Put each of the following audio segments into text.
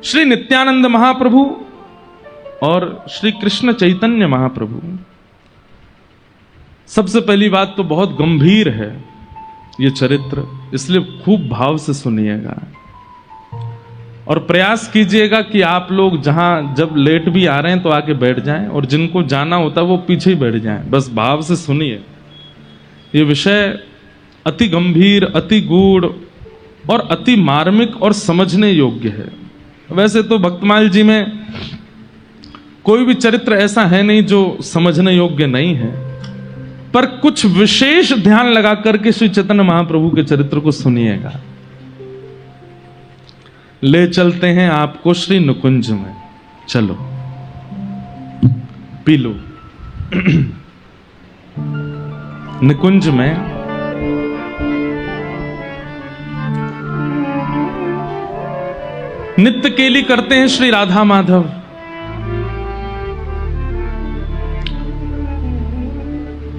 श्री नित्यानंद महाप्रभु और श्री कृष्ण चैतन्य महाप्रभु। सबसे पहली बात तो बहुत गंभीर है ये चरित्र, इसलिए खूब भाव से सुनिएगा और प्रयास कीजिएगा कि आप लोग जहां जब लेट भी आ रहे हैं तो आके बैठ जाएं और जिनको जाना होता है वो पीछे ही बैठ जाएं। बस भाव से सुनिए। ये विषय अति गंभीर, अति गूढ़ और अति मार्मिक और समझने योग्य है। वैसे तो भक्तमाल जी में कोई भी चरित्र ऐसा है नहीं जो समझने योग्य नहीं है, पर कुछ विशेष ध्यान लगा करके श्री चैतन्य महाप्रभु के चरित्र को सुनिएगा। ले चलते हैं आपको श्री निकुंज में, चलो पी लो। निकुंज में नित्य केली करते हैं श्री राधा माधव।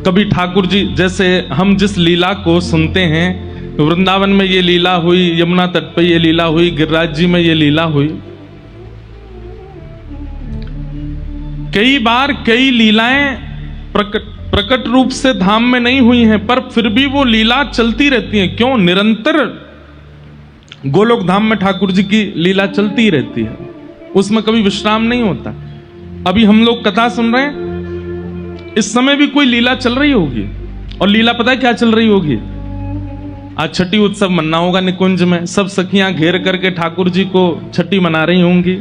कभी ठाकुर जी, जैसे हम जिस लीला को सुनते हैं, वृंदावन में ये लीला हुई, यमुना तट पे ये लीला हुई, गिरिराज जी में ये लीला हुई। कई बार कई लीलाएं प्रकट रूप से धाम में नहीं हुई हैं, पर फिर भी वो लीला चलती रहती है। क्यों? निरंतर गोलोक धाम में ठाकुर जी की लीला चलती रहती है, उसमें कभी विश्राम नहीं होता। अभी हम लोग कथा सुन रहे हैं, इस समय भी कोई लीला चल रही होगी। और लीला पता है क्या चल रही होगी? आज छठी उत्सव मनाना होगा निकुंज में, सब सखियां घेर करके ठाकुर जी को छठी मना रही होंगी।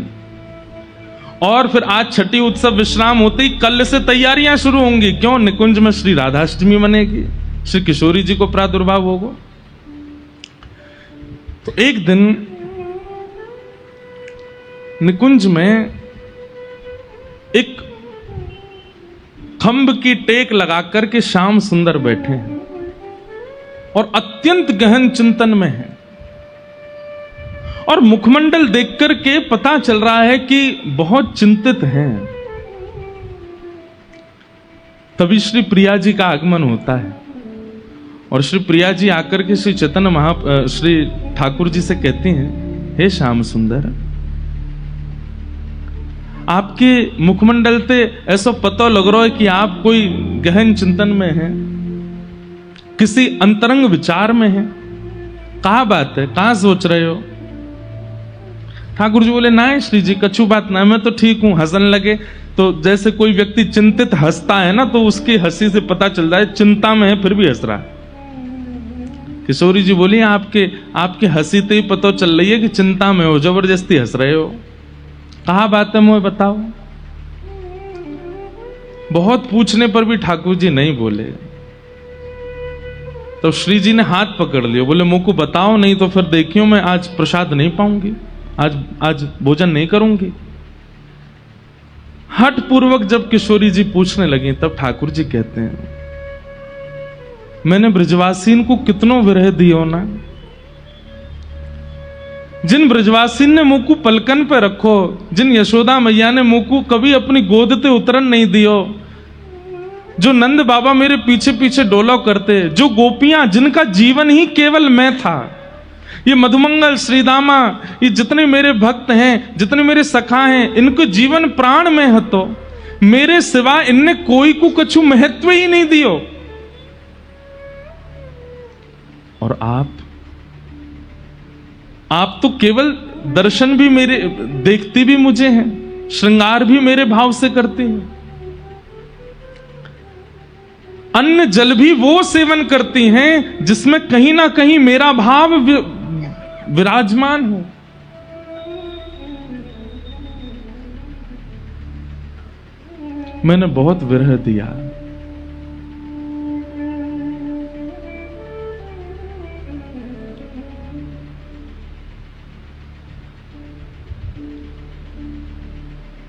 और फिर आज छठी उत्सव विश्राम होते ही कल से तैयारियां शुरू होंगी। क्यों? निकुंज में श्री राधाष्टमी मनेगी, श्री किशोरी जी को प्रादुर्भाव होगा। तो एक दिन निकुंज में एक खंभ की टेक लगाकर के श्याम सुंदर बैठे हैं और अत्यंत गहन चिंतन में हैं। और मुखमंडल देख करके पता चल रहा है कि बहुत चिंतित हैं। तभी श्री प्रिया जी का आगमन होता है और श्री प्रिया जी आकर के श्री चैतन्य श्री ठाकुर जी से कहती हैं, हे श्याम सुंदर, आपके मुखमंडल से ऐसा पता लग रहा है कि आप कोई गहन चिंतन में हैं, किसी अंतरंग विचार में हैं। कहा बात है, कहां सोच रहे हो? ठाकुर जी बोले, ना श्री जी, कछु बात ना, मैं तो ठीक हूं। हंसने लगे। तो जैसे कोई व्यक्ति चिंतित हंसता है ना, तो उसकी हंसी से पता चल रहा है चिंता में है फिर भी हंस रहा है। किशोरी जी बोली, आपके हंसी से ही पता चल रही है कि चिंता में हो, जबरदस्ती हंस रहे हो। कहा बात है, मुझे बताओ। बहुत पूछने पर भी ठाकुर जी नहीं बोले। तो श्री जी ने हाथ पकड़ लिया, बोले मुझ को बताओ, नहीं तो फिर देखियो मैं आज प्रसाद नहीं पाऊंगी, आज भोजन नहीं करूंगी। हठ पूर्वक जब किशोरी जी पूछने लगी, तब ठाकुर जी कहते हैं, मैंने ब्रजवासीन को कितनो विरह दियो ना। जिन ब्रजवासीन ने मुंह को पलकन पे रखो, जिन यशोदा मैया ने मुंह को कभी अपनी गोद ते उतरन नहीं दियो, जो नंद बाबा मेरे पीछे पीछे डोलो करते, जो गोपियां जिनका जीवन ही केवल मैं था, ये मधुमंगल, श्रीदामा, ये जितने मेरे भक्त हैं, जितने मेरे सखा हैं, इनको जीवन प्राण में है, तो मेरे सिवा इनने कोई को कछु महत्व ही नहीं दियो। और आप तो केवल दर्शन भी मेरे देखती भी मुझे हैं, श्रृंगार भी मेरे भाव से करती हैं, अन्न जल भी वो सेवन करती हैं जिसमें कहीं ना कहीं मेरा भाव विराजमान हो। मैंने बहुत विरह दिया।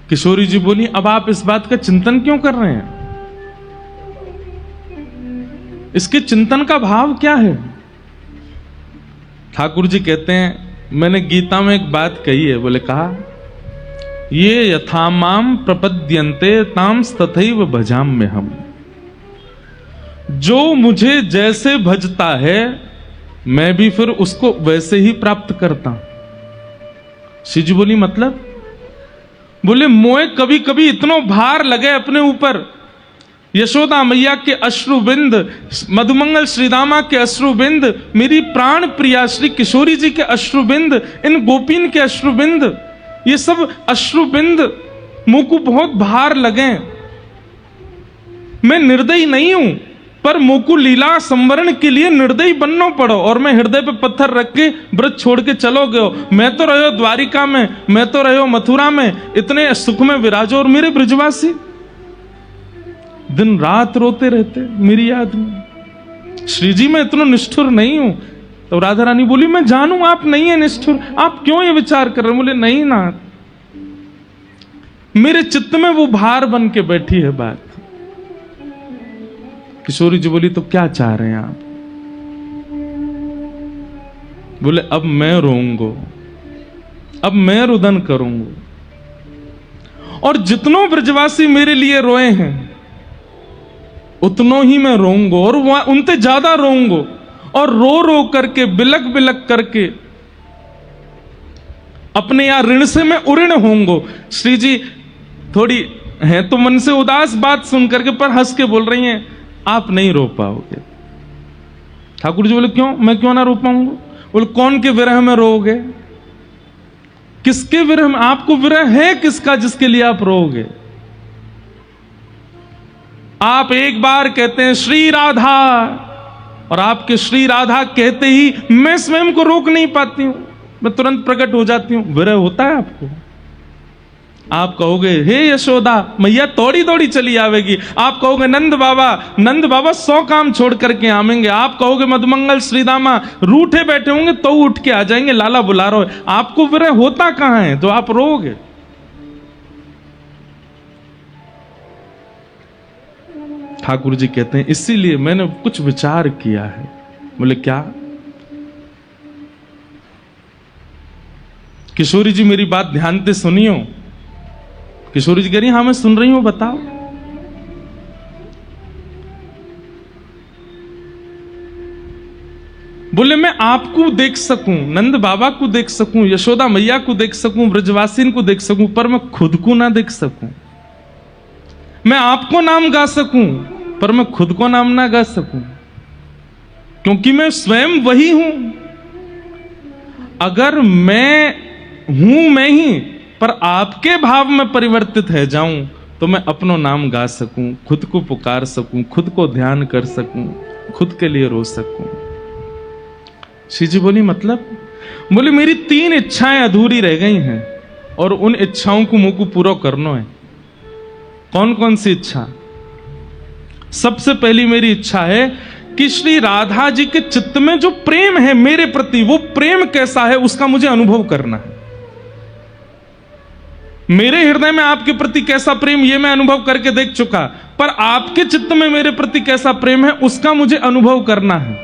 किशोरी जी बोली, अब आप इस बात का चिंतन क्यों कर रहे हैं? इसके चिंतन का भाव क्या है? ठाकुर जी कहते हैं, मैंने गीता में एक बात कही है। बोले, कहा, ये यथामाम प्रपद्यन्ते ताम तथैव भजाम्य हम। जो मुझे जैसे भजता है मैं भी फिर उसको वैसे ही प्राप्त करता हूं। श्री जी बोली मतलब? बोले मोए कभी कभी इतना भार लगे अपने ऊपर, यशोदा मैया के अश्रुबिंद, मधुमंगल श्रीदामा के अश्रुबिंद, मेरी प्राण प्रिया श्री किशोरी जी के अश्रुबिंद, इन गोपीन के अश्रुबिंद, ये सब अश्रुबिंद मुंह को बहुत भार लगे। मैं निर्दयी नहीं हूं, पर मुंह को लीला संवरण के लिए निर्दयी बनना पड़ो, और मैं हृदय पे पत्थर रख के व्रत छोड़ के चलो गयो। मैं तो रहो द्वारिका में, मैं तो रहो मथुरा में, इतने सुख में विराजो, और मेरे ब्रजवासी दिन रात रोते रहते मेरी याद में। श्री जी मैं इतना निष्ठुर नहीं हूं। तो राधा रानी बोली मैं जानू आप नहीं है निष्ठुर, आप क्यों ये विचार कर रहे? बोले नहीं ना, मेरे चित्त में वो भार बन के बैठी है बात। किशोरी जी बोली तो क्या चाह रहे हैं आप? बोले अब मैं रोऊंगा, अब मैं रुदन करूंगा, और जितनों ब्रजवासी मेरे लिए रोए हैं उतनों ही मैं रोऊंगा, और उनसे ज्यादा रोऊंगा, और रो रो करके बिलक बिलक करके अपने यहां ऋण से मैं उऋण होऊंगा। श्री जी थोड़ी है तो मन से उदास बात सुन करके, पर हंस के बोल रही हैं आप नहीं रो पाओगे। ठाकुर जी बोले क्यों, मैं क्यों ना रो पाऊंगा? बोले कौन के विरह में रोओगे? किसके विरह में? आपको विरह है किसका जिसके लिए आप रोओगे? आप एक बार कहते हैं श्री राधा, और आपके श्री राधा कहते ही मैं स्वयं को रोक नहीं पाती हूं, मैं तुरंत प्रकट हो जाती हूं। विरह होता है आपको? आप कहोगे हे यशोदा मैया तोड़ी दौड़ी चली आवेगी, आप कहोगे नंद बाबा 100 काम छोड़ करके आवेंगे, आप कहोगे मधुमंगल श्रीदामा रूठे बैठे होंगे तो उठ के आ जाएंगे, लाला बुला रहा है। आपको विरह होता कहां है तो आप रोओगे? ठाकुर जी कहते हैं इसीलिए मैंने कुछ विचार किया है। बोले क्या? किशोरी जी मेरी बात ध्यान से सुनियो। किशोरी जी कह रही हाँ मैं सुन रही हूं, बताओ। बोले मैं आपको देख सकूं, नंद बाबा को देख सकूं, यशोदा मैया को देख सकूं, ब्रजवासीन को देख सकूं, पर मैं खुद को ना देख सकूं। मैं आपको नाम गा सकूं पर मैं खुद को नाम ना गा सकूं, क्योंकि मैं स्वयं वही हूं। अगर मैं हूं मैं ही, पर आपके भाव में परिवर्तित है जाऊं, तो मैं अपनो नाम गा सकूं, खुद को पुकार सकूं, खुद को ध्यान कर सकूं, खुद के लिए रो सकूं। श्री जी बोली मतलब? बोले मेरी 3 इच्छाएं अधूरी रह गई हैं, और उन इच्छाओं को मुझको पूरा करना है। कौन कौन सी इच्छा? सबसे पहली मेरी इच्छा है कि श्री राधा जी के चित्त में जो प्रेम है मेरे प्रति, वो प्रेम कैसा है उसका मुझे अनुभव करना है। मेरे हृदय में आपके प्रति कैसा प्रेम ये मैं अनुभव करके देख चुका, पर आपके चित्त में मेरे प्रति कैसा प्रेम है उसका मुझे अनुभव करना है।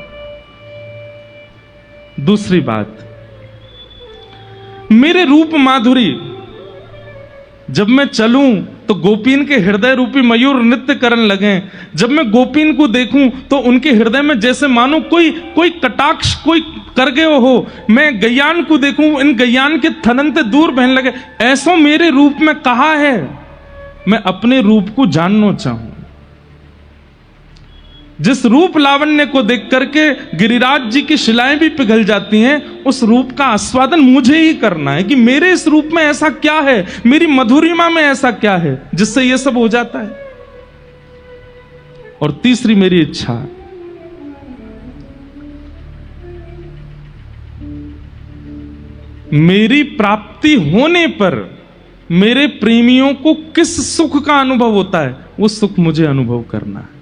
दूसरी बात, मेरे रूप माधुरी, जब मैं चलूं तो गोपीन के हृदय रूपी मयूर नृत्य करने लगे। जब मैं गोपीन को देखूं तो उनके हृदय में जैसे मानो कोई कटाक्ष कोई कर गए हो। मैं गैयान को देखूं, इन गैयान के थननते दूर बहने लगे। ऐसा मेरे रूप में कहा है? मैं अपने रूप को जानना चाहूं। जिस रूप लावण्य को देख करके गिरिराज जी की शिलाएं भी पिघल जाती हैं, उस रूप का आस्वादन मुझे ही करना है कि मेरे इस रूप में ऐसा क्या है, मेरी मधुरिमा में ऐसा क्या है जिससे यह सब हो जाता है। और तीसरी मेरी इच्छा, मेरी प्राप्ति होने पर मेरे प्रेमियों को किस सुख का अनुभव होता है, वो सुख मुझे अनुभव करना है।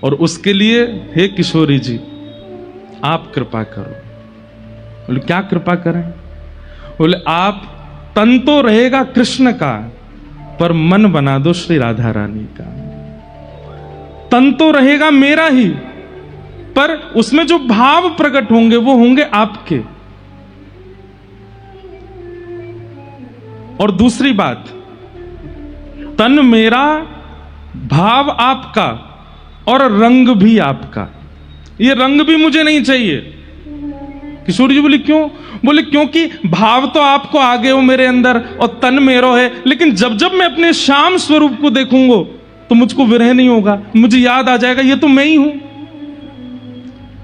और उसके लिए हे किशोरी जी आप कृपा करो। बोले क्या कृपा करें? बोले आप तन तो रहेगा कृष्ण का, पर मन बना दो श्री राधा रानी का। तन तो रहेगा मेरा ही, पर उसमें जो भाव प्रकट होंगे वो होंगे आपके। और दूसरी बात, तन मेरा, भाव आपका, और रंग भी आपका। ये रंग भी मुझे नहीं चाहिए किशोरी जी बोली क्यों? बोले क्योंकि भाव तो आपको आ गए हो मेरे अंदर और तन मेरो है, लेकिन जब जब मैं अपने श्याम स्वरूप को देखूंगा तो मुझको विरह नहीं होगा, मुझे याद आ जाएगा ये तो मैं ही हूं।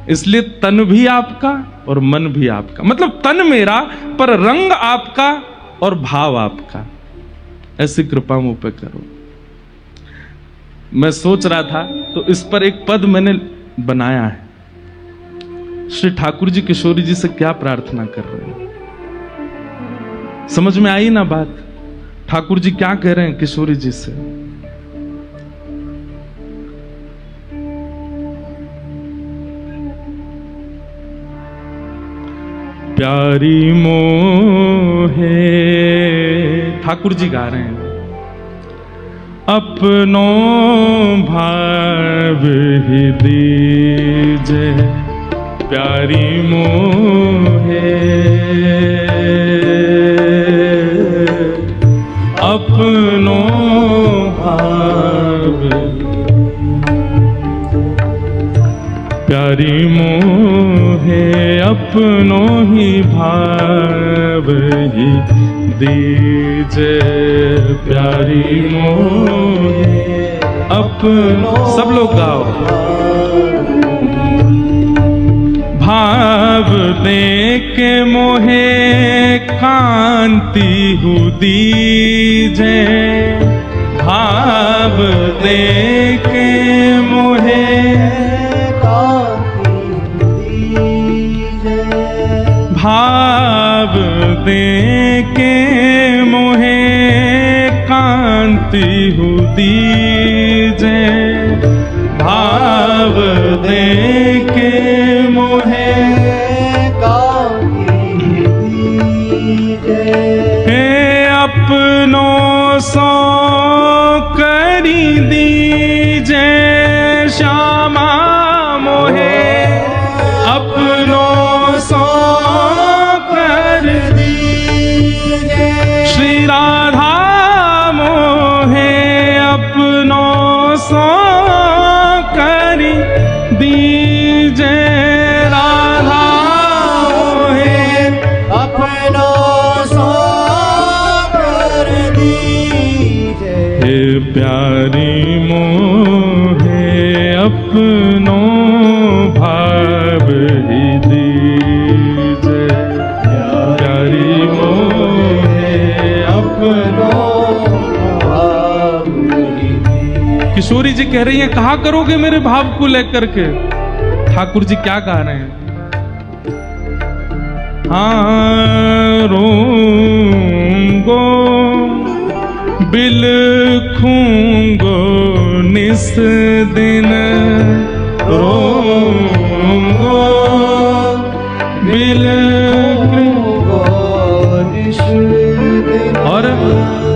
इसलिए तन भी आपका और मन भी आपका, मतलब तन मेरा पर रंग आपका और भाव आपका। ऐसी कृपा मुझ पे करो। मैं सोच रहा था तो इस पर एक पद मैंने बनाया है। श्री ठाकुर जी किशोरी जी से क्या प्रार्थना कर रहे हैं, समझ में आई ना बात? ठाकुर जी क्या कह रहे हैं किशोरी जी से? प्यारी मोहे, ठाकुर जी गा रहे हैं, अपनो भाव ही दीजे प्यारी मोहे, अपनो भाव प्यारी मोहे, अपनो ही भाव ही दीजे प्यारी मोहे, अपनो। सब लोग गाओ। भाव दे के मोहे कांति हु दीजे, भाव दे के मोहे भाव दे के मोहे कांति हु दीजे, भाव दे के मोहे कांति दीजे, हे अपनों सो करी दीजे श्यामा मोहे, अपनों सो कर दीजे श्री राधा मोहे, अपनों सो कर दीजे राधा मोहे, अपनों सो कर दीजे, हे प्यारी मोहे अपनों भाव ही दीजे, प्यारी मोहे अपनों भाव ही दीजे। किशोरी जी कह रही हैं कहा करोगे मेरे भाव को लेकर के? ठाकुर जी क्या गा रहे हैं? हाँ रोंगो बिलखूंगो निस दिन, रोंगो बिलखूंगो निस दिन, और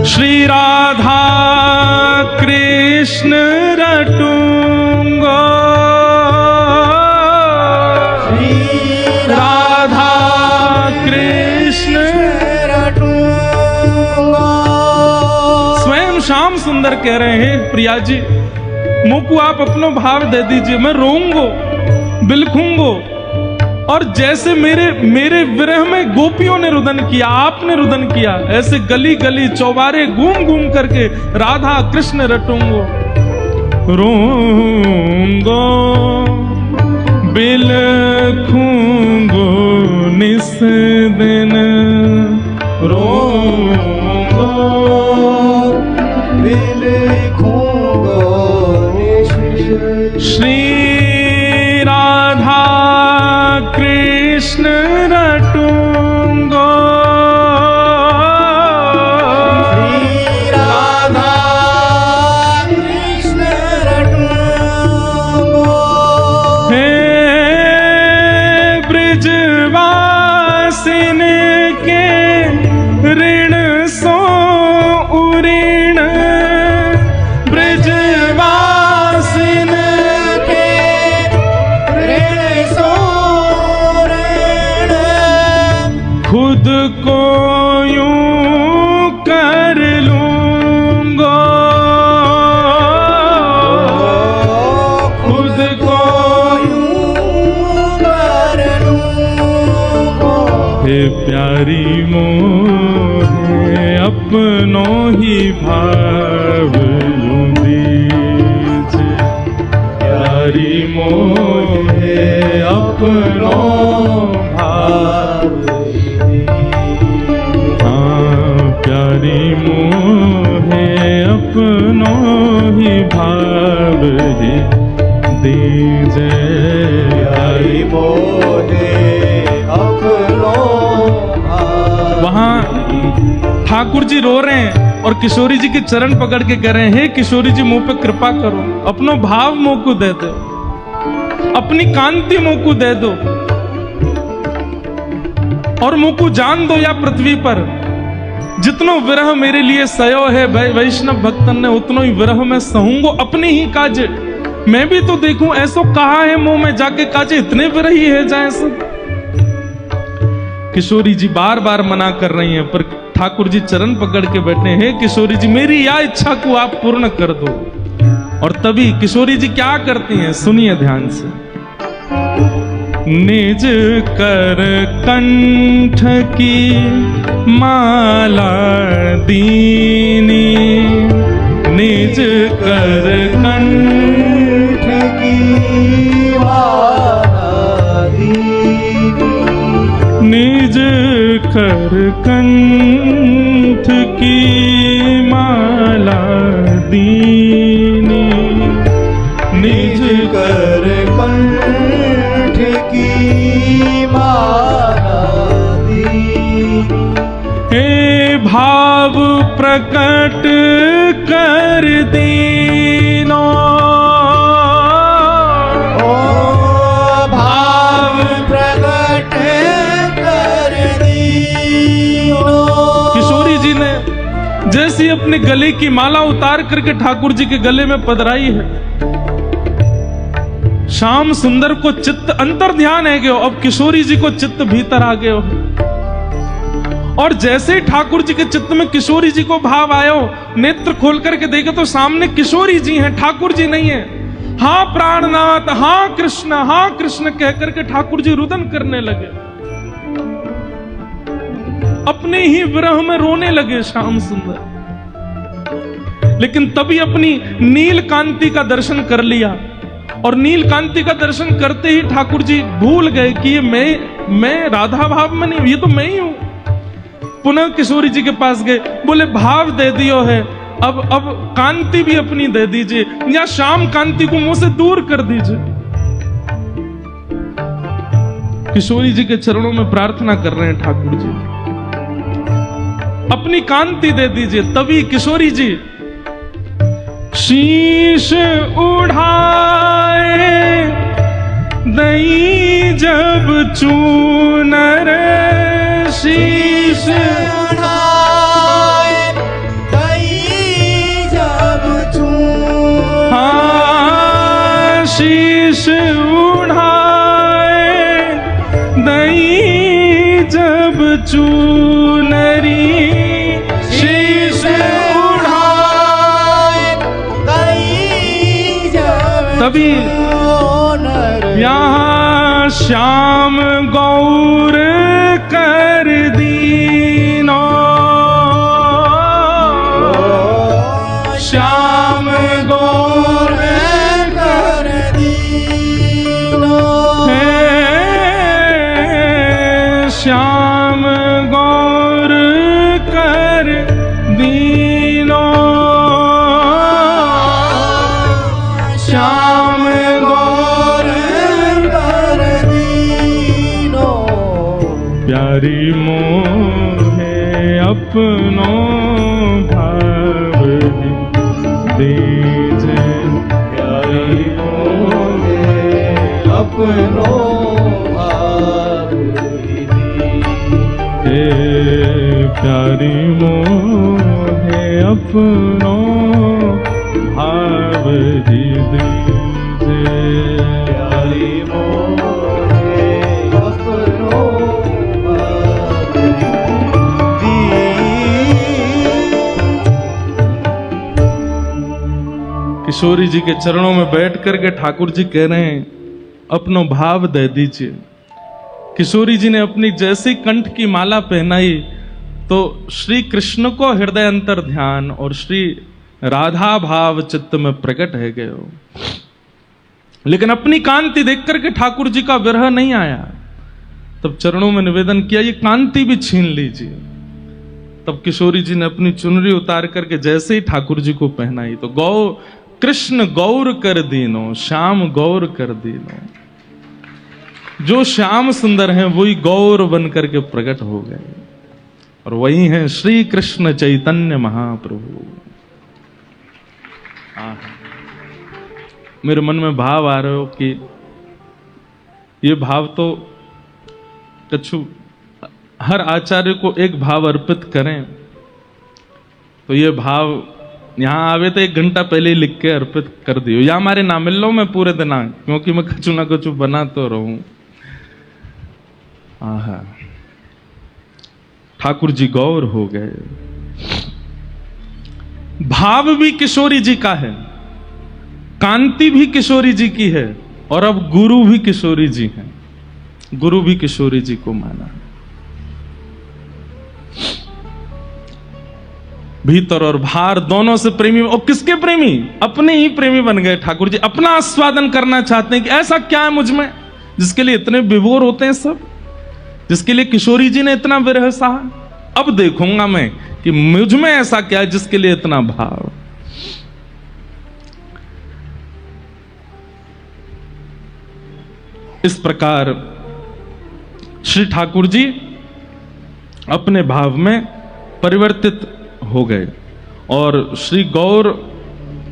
श्री राधा कृष्ण रटूंगो, श्री राधा कृष्ण रटूंगो। स्वयं श्याम सुंदर कह रहे हैं प्रिया जी मुझ को आप अपना भाव दे दीजिए, मैं रोऊंगो बिलखूंगो। और जैसे मेरे विरह में गोपियों ने रुदन किया, आपने रुदन किया, ऐसे गली गली चौबारे घूम घूम करके राधा कृष्ण रटूंगो, रोऊंगो बिलखूंगो निस दिन, रोऊंगो बिलखूंगो निस दिन, श्री राधा कृष्ण रटूंगो, श्री राधा कृष्ण रटूंगो, हे ब्रजवासिन के ऋण सो उऋण, ब्रजवासिन के ऋण सो ऋण, खुद को यूं कर लूंगो, खुद को यूं कर लूंगो, प्यारी मोहे अपनो ही भाव यूं दीजे, प्यारी मोहे अपनो भाव, हाँ प्यारी मोहे अपनो ही भाव ही दीजे, प्यारी मोहे अपनो भाव। वहां ठाकुर जी रो रहे हैं और किशोरी जी के चरण पकड़ के कह रहे हैं, हे किशोरी जी मुंह पे कृपा करो, अपनो भाव मुंह को दे दो, अपनी कांति मुंह को दे दो और मुंह को जान दो या पृथ्वी पर जितनो विरह मेरे लिए सयो है वैष्णव भक्तन ने, उतनो ही विरह में सहूंगो अपने ही काज, मैं भी तो देखूं ऐसो कहा है मुंह में जाके काजे, इतने विरही है जाए सब। किशोरी जी बार बार मना कर रही हैं पर ठाकुर जी चरण पकड़ के बैठे हैं, किशोरी जी मेरी या इच्छा को आप पूर्ण कर दो। और तभी किशोरी जी क्या करती हैं, सुनिए ध्यान से। निज कर कंठ की माला दीनी, निज कर कंठ की माला दीनी, निज कर कंठ की माला दीनी, निज कर कंठ की माला दीनी, हे भाव प्रकट कर दीनो, ओ भाव प्रकट कर दीनो। किशोरी जी ने जैसी अपने गले की माला उतार करके ठाकुर जी के गले में पधराई है, श्याम सुंदर को चित्त अंतर ध्यान है गयो, अब किशोरी जी को चित्त भीतर आ गयो। और जैसे ही ठाकुर जी के चित्त में किशोरी जी को भाव आयो, नेत्र खोल करके देखे तो सामने किशोरी जी हैं, ठाकुर जी नहीं है। हाँ प्राणनाथ, हाँ कृष्ण कह करके ठाकुर जी रुदन करने लगे, अपने ही विरह में रोने लगे श्याम सुंदर। लेकिन तभी अपनी नील कांति का दर्शन कर लिया, और नील कांति का दर्शन करते ही ठाकुर जी भूल गए कि ये मैं राधा भाव में नहीं, ये तो मैं ही हूं। पुनः किशोरी जी के पास गए, बोले भाव दे दियो है, अब कांति भी अपनी दे दीजिए, या शाम कांति को मुंह से दूर कर दीजिए। किशोरी जी के चरणों में प्रार्थना कर रहे हैं ठाकुर जी, अपनी कांति दे दीजिए। तभी किशोरी जी शीश उठाए दई जब चूनर, शीश उठाए दई जब चूनर, हाँ शीश उठाए दई जब चूनरी, शीश उठाए दई जब, तभी यहाँ श्याम गौर कर दीनो, श्याम गौर कर दीनो, श्याम गौर कर दीनो, श्याम गौर कर दीनो, प्यारी मोहे अपनो भाव दीजे, प्यारी मोहे अपनो भाव दीजे, प्यारी मोहे अपनो भाव दीजे, प्यारी मोहे अपनो भाव दीजे। किशोरी जी के चरणों में बैठ करके ठाकुर जी कह रहे हैं अपनो भाव दे दीजिए। किशोरी जी ने अपनी जैसी कंठ की माला पहनाई तो श्री कृष्ण को हृदय अंतर ध्यान और श्री राधा भाव चित्त में प्रकट है गए। लेकिन अपनी कांति देख करके ठाकुर जी का विरह नहीं आया। तब चरणों में निवेदन किया, ये कांति भी छीन लीजिए। तब किशोरी जी ने अपनी चुनरी उतार करके जैसे ही ठाकुर जी को पहनाई तो कृष्ण गौर कर दीनो, श्याम गौर कर दीनो। जो श्याम सुंदर हैं वही गौर बन करके प्रकट हो गए और वही हैं श्री कृष्ण चैतन्य महाप्रभु। मेरे मन में भाव आ रहे हो कि ये भाव तो कछु हर आचार्य को एक भाव अर्पित करें, तो ये भाव यहां आवे तो 1 घंटा पहले ही लिख के अर्पित कर दियो, या हमारे ना मिल लो मैं पूरे दिन आ, क्योंकि मैं कछु ना कछु बना तो रहूं। आहा, ठाकुर जी गौर हो गए। भाव भी किशोरी जी का है, कांति भी किशोरी जी की है और अब गुरु भी किशोरी जी हैं। गुरु भी किशोरी जी को माना। भीतर और बाहर दोनों से प्रेमी, और किसके प्रेमी? अपने ही प्रेमी बन गए ठाकुर जी। अपना आस्वादन करना चाहते हैं कि ऐसा क्या है मुझ में जिसके लिए इतने विभोर होते हैं सब, जिसके लिए किशोरी जी ने इतना विरह सहा। अब देखूंगा मैं कि मुझ में ऐसा क्या है जिसके लिए इतना भाव। इस प्रकार श्री ठाकुर जी अपने भाव में परिवर्तित हो गए और श्री गौर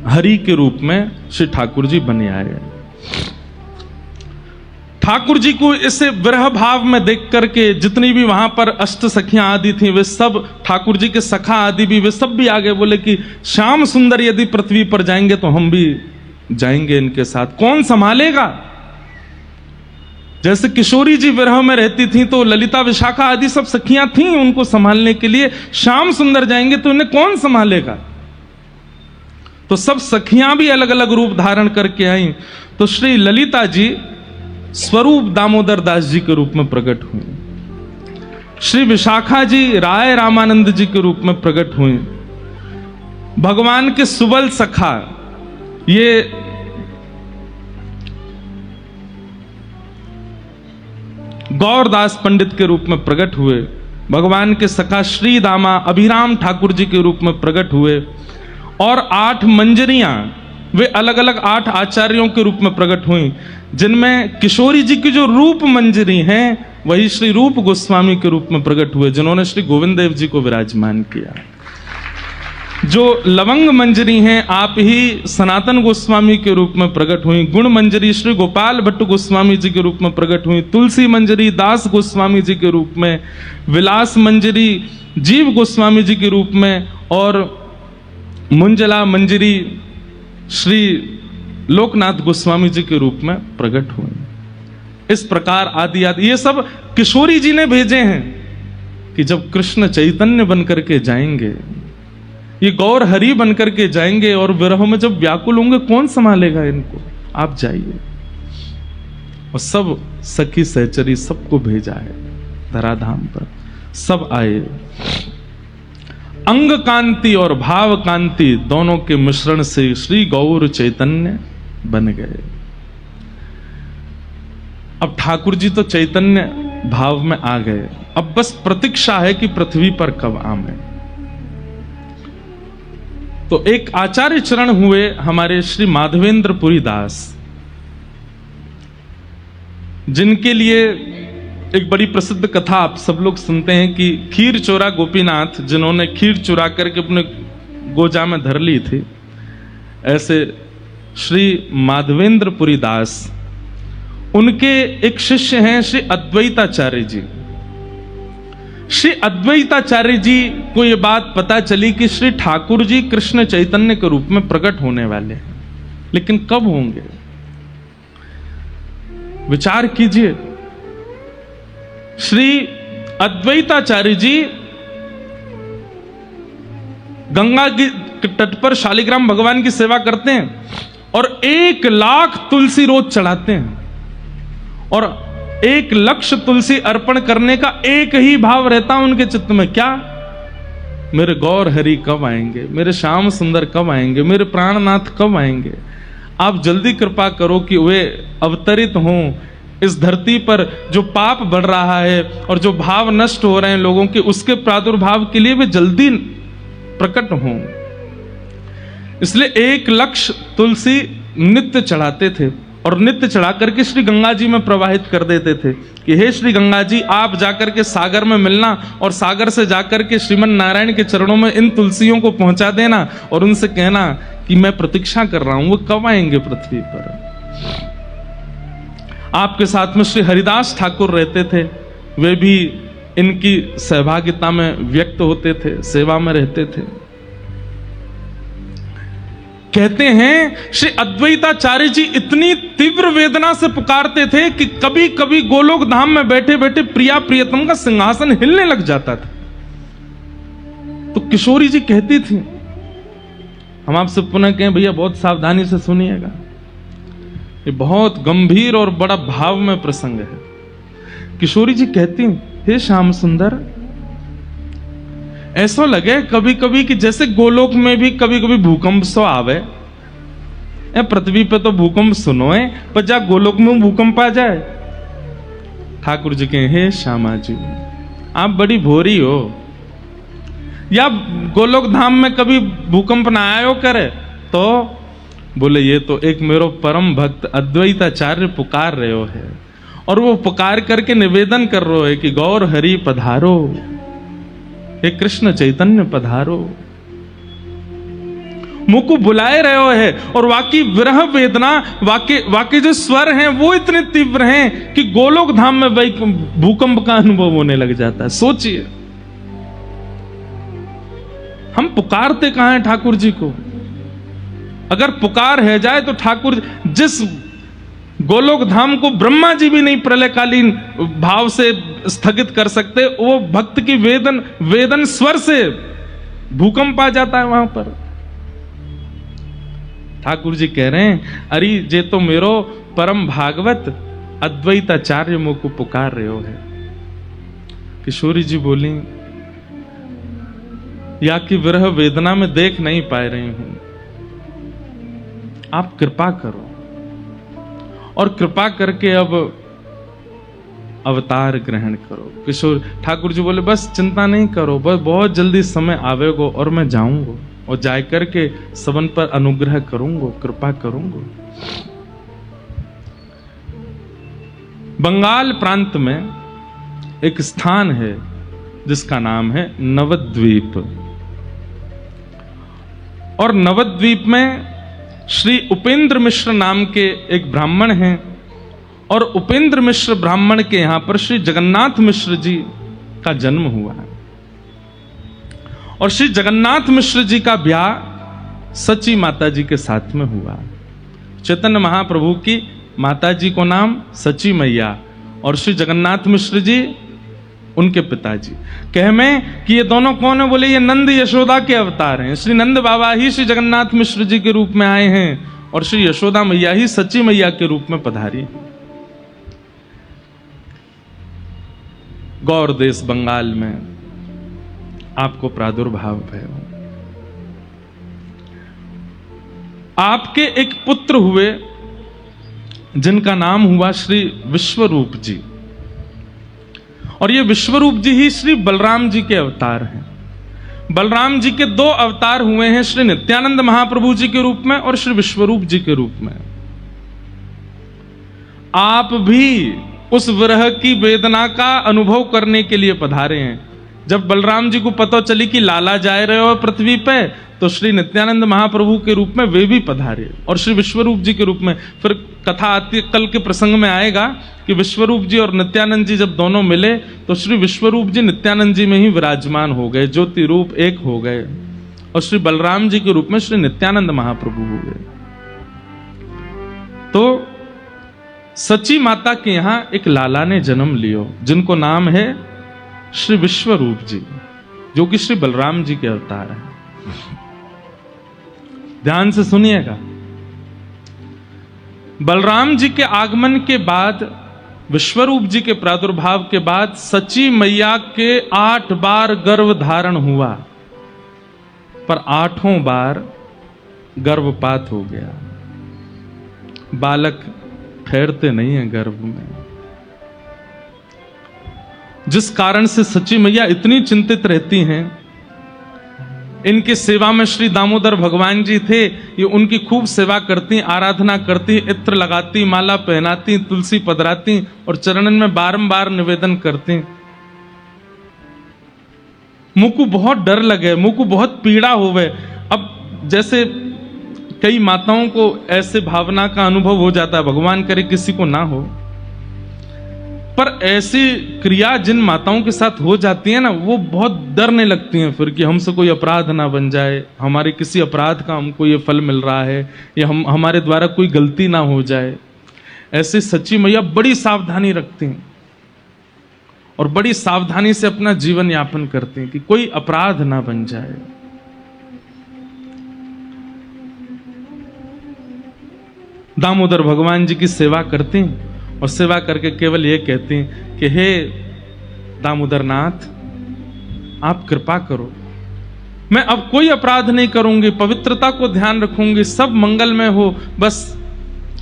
हरि के रूप में श्री ठाकुर जी बने आए। ठाकुर जी को इसे विरह भाव में देख करके जितनी भी वहां पर अष्ट सखियां आदि थी वे सब, ठाकुर जी के सखा आदि भी, वे सब भी आगे बोले कि श्याम सुंदर यदि पृथ्वी पर जाएंगे तो हम भी जाएंगे इनके साथ। कौन संभालेगा? जैसे किशोरी जी विरह में रहती थी तो ललिता विशाखा आदि सब सखियां थीं उनको संभालने के लिए, श्याम सुंदर जाएंगे तो इन्हें कौन संभालेगा? तो सब सखियां भी अलग अलग रूप धारण करके आई। तो श्री ललिता जी स्वरूप दामोदर दास जी के रूप में प्रकट हुई, श्री विशाखा जी राय रामानंद जी के रूप में प्रकट हुई, भगवान के सुबल सखा ये गौरदास पंडित के रूप में प्रकट हुए, भगवान के सखा श्री दामा अभिराम ठाकुर जी के रूप में प्रकट हुए, और 8 मंजरियां वे अलग अलग 8 आचार्यों के रूप में प्रकट हुई, जिनमें किशोरी जी की जो रूप मंजरी हैं वही श्री रूप गोस्वामी के रूप में प्रकट हुए, जिन्होंने श्री गोविंद देव जी को विराजमान किया। जो लवंग मंजरी हैं आप ही सनातन गोस्वामी के रूप में प्रकट हुई, गुण मंजरी श्री गोपाल भट्ट गोस्वामी जी के रूप में प्रकट हुई, तुलसी मंजरी दास गोस्वामी जी के रूप में, विलास मंजरी जीव गोस्वामी जी के रूप में, और मुंजला मंजरी श्री लोकनाथ गोस्वामी जी के रूप में प्रकट हुई। इस प्रकार आदि आदि ये सब किशोरी जी ने भेजे हैं कि जब कृष्ण चैतन्य बनकर के जाएंगे, ये गौर हरि बनकर के जाएंगे और विरह में जब व्याकुल होंगे कौन संभालेगा इनको? आप जाइए। और सब सखी सहचरी सबको भेजा है धराधाम पर, सब आए। अंग कांति और भाव कांति दोनों के मिश्रण से श्री गौर चैतन्य बन गए। अब ठाकुर जी तो चैतन्य भाव में आ गए, अब बस प्रतीक्षा है कि पृथ्वी पर कब आवे। तो एक आचार्य चरण हुए हमारे श्री माधवेंद्र पुरी दास, जिनके लिए एक बड़ी प्रसिद्ध कथा आप सब लोग सुनते हैं कि खीर चोरा गोपीनाथ, जिन्होंने खीर चुरा करके अपने गोजा में धर ली थी, ऐसे श्री माधवेंद्र पुरी दास, उनके एक शिष्य हैं श्री अद्वैताचार्य जी। श्री अद्वैताचार्य जी को यह बात पता चली कि श्री ठाकुर जी कृष्ण चैतन्य के रूप में प्रकट होने वाले हैं, लेकिन कब होंगे? विचार कीजिए। श्री अद्वैताचार्य जी गंगा के तट पर शालिग्राम भगवान की सेवा करते हैं और 1 लाख तुलसी रोज चढ़ाते हैं, और 1 लक्ष तुलसी अर्पण करने का एक ही भाव रहता उनके चित्त में, क्या? मेरे गौर हरि कब आएंगे, मेरे श्याम सुंदर कब आएंगे, मेरे प्राणनाथ कब आएंगे। आप जल्दी कृपा करो कि वे अवतरित हों इस धरती पर। जो पाप बढ़ रहा है और जो भाव नष्ट हो रहे हैं लोगों के, उसके प्रादुर्भाव के लिए वे जल्दी प्रकट हों। इसलिए 1 लक्ष तुलसी नित्य चढ़ाते थे और नित्य चढ़ा करके श्री गंगा जी में प्रवाहित कर देते थे कि हे श्री गंगा जी, आप जाकर के सागर में मिलना और सागर से जाकर के श्रीमन नारायण के चरणों में इन तुलसियों को पहुंचा देना और उनसे कहना कि मैं प्रतीक्षा कर रहा हूं, वो कब आएंगे पृथ्वी पर। आपके साथ में श्री हरिदास ठाकुर रहते थे, वे भी इनकी सहभागिता में व्यक्त होते थे, सेवा में रहते थे। कहते हैं श्री अद्वैताचार्य जी इतनी तीव्र वेदना से पुकारते थे कि कभी कभी गोलोक धाम में बैठे बैठे प्रिया प्रियतम का सिंहासन हिलने लग जाता था। तो किशोरी जी कहती थी, हम आपसे पुनः कहें भैया बहुत सावधानी से सुनिएगा, ये बहुत गंभीर और बड़ा भाव में प्रसंग है। किशोरी जी कहती, हे श्याम सुंदर, ऐसा लगे कभी कभी कि जैसे गोलोक में भी कभी कभी भूकंप सो आवे। पृथ्वी पे तो भूकंप सुनो है, पर जा गोलोक में भूकंप आ जाए। ठाकुर जी कहे, हे श्यामा जी, आप बड़ी भोरी हो, या गोलोक धाम में कभी भूकंप ना आयो करे। तो बोले, ये तो एक मेरो परम भक्त अद्वैताचार्य पुकार रहे हो है, और वो पुकार करके निवेदन कर रहे हो है कि गौर हरि पधारो, हे कृष्ण चैतन्य पधारो, मुझको बुलाए रहे हो है। और वाकई विरह वेदना, वाकई जो स्वर हैं वो इतने तीव्र हैं कि गोलोक धाम में भूकंप का अनुभव होने लग जाता है। सोचिए, हम पुकारते कहां हैं ठाकुर जी को? अगर पुकार है जाए तो ठाकुर जिस गोलोक धाम को ब्रह्मा जी भी नहीं प्रलयकालीन भाव से स्थगित कर सकते, वो भक्त की वेदन स्वर से भूकंप आ जाता है वहां पर। ठाकुर जी कह रहे हैं, अरे जे तो मेरो परम भागवत अद्वैताचार्य मुझ को पुकार रहे हो है। किशोरी जी बोली, या कि विरह वेदना में देख नहीं पा रही हूं, आप कृपा करो। और कृपा करके अब अवतार ग्रहण करो। किशोर ठाकुर जी बोले, बस चिंता नहीं करो, बस बहुत जल्दी समय आवेगा और मैं जाऊंगा और जा करके सबन पर अनुग्रह करूंगा, कृपा करूंगा। बंगाल प्रांत में एक स्थान है जिसका नाम है नवद्वीप, और नवद्वीप में श्री उपेंद्र मिश्र नाम के एक ब्राह्मण हैं, और उपेंद्र मिश्र ब्राह्मण के यहां पर श्री जगन्नाथ मिश्र जी का जन्म हुआ है। और श्री जगन्नाथ मिश्र जी का ब्याह सची माता जी के साथ में हुआ। चैतन्य महाप्रभु की माता जी को नाम सची मैया, और श्री जगन्नाथ मिश्र जी उनके पिताजी। कह में कि ये दोनों कौन है? बोले, ये नंद यशोदा के अवतार हैं। श्री नंद बाबा ही श्री जगन्नाथ मिश्र जी के रूप में आए हैं, और श्री यशोदा मैया ही सच्ची मैया के रूप में पधारी। गौर देश बंगाल में आपको प्रादुर्भाव है। आपके एक पुत्र हुए जिनका नाम हुआ श्री विश्वरूप जी, और ये विश्वरूप जी ही श्री बलराम जी के अवतार हैं। बलराम जी के 2 अवतार हुए हैं, श्री नित्यानंद महाप्रभु जी के रूप में और श्री विश्वरूप जी के रूप में। आप भी उस विरह की वेदना का अनुभव करने के लिए पधारे हैं। जब बलराम जी को पता चली कि लाला जा रहे हो पृथ्वी पे, तो श्री नित्यानंद महाप्रभु के रूप में वे भी पधारे, और श्री विश्वरूप जी के रूप में। फिर कथा आती, कल के प्रसंग में आएगा कि विश्वरूप जी और नित्यानंद जी जब दोनों मिले तो श्री विश्वरूप जी नित्यानंद जी में ही विराजमान हो गए, ज्योति रूप एक हो गए, और श्री बलराम जी के रूप में श्री नित्यानंद महाप्रभु हो गए। तो सची माता के यहां एक लाला ने जन्म लियो, जिनको नाम है श्री विश्वरूप जी, जो कि श्री बलराम जी के अवतार हैं। ध्यान से सुनिएगा। बलराम जी के आगमन के बाद विश्वरूप जी के प्रादुर्भाव के बाद सची मैया के 8 बार गर्भ धारण हुआ, पर 8वां बार गर्भपात हो गया। बालक ठहरते नहीं है गर्भ में, जिस कारण से सची मैया इतनी चिंतित रहती हैं। इनकी सेवा में श्री दामोदर भगवान जी थे, ये उनकी खूब सेवा करती, आराधना करती, इत्र लगाती, माला पहनाती, तुलसी पधराती और चरणन में बारंबार निवेदन करती। मुझको बहुत डर लगे, मुझको बहुत पीड़ा होवे। अब जैसे कई माताओं को ऐसे भावना का अनुभव हो जाता है, भगवान करे किसी को ना हो, पर ऐसी क्रिया जिन माताओं के साथ हो जाती है ना, वो बहुत डरने लगती हैं फिर कि हमसे कोई अपराध ना बन जाए, हमारे किसी अपराध का हमको ये फल मिल रहा है, या हमारे द्वारा कोई गलती ना हो जाए। ऐसे सच्ची मैया बड़ी सावधानी रखती हैं और बड़ी सावधानी से अपना जीवन यापन करती हैं कि कोई अपराध ना बन जाए। दामोदर भगवान जी की सेवा करती हैं और सेवा करके केवल ये कहती हैं कि हे दामोदर नाथ, आप कृपा करो, मैं अब कोई अपराध नहीं करूंगी, पवित्रता को ध्यान रखूंगी, सब मंगलमय हो, बस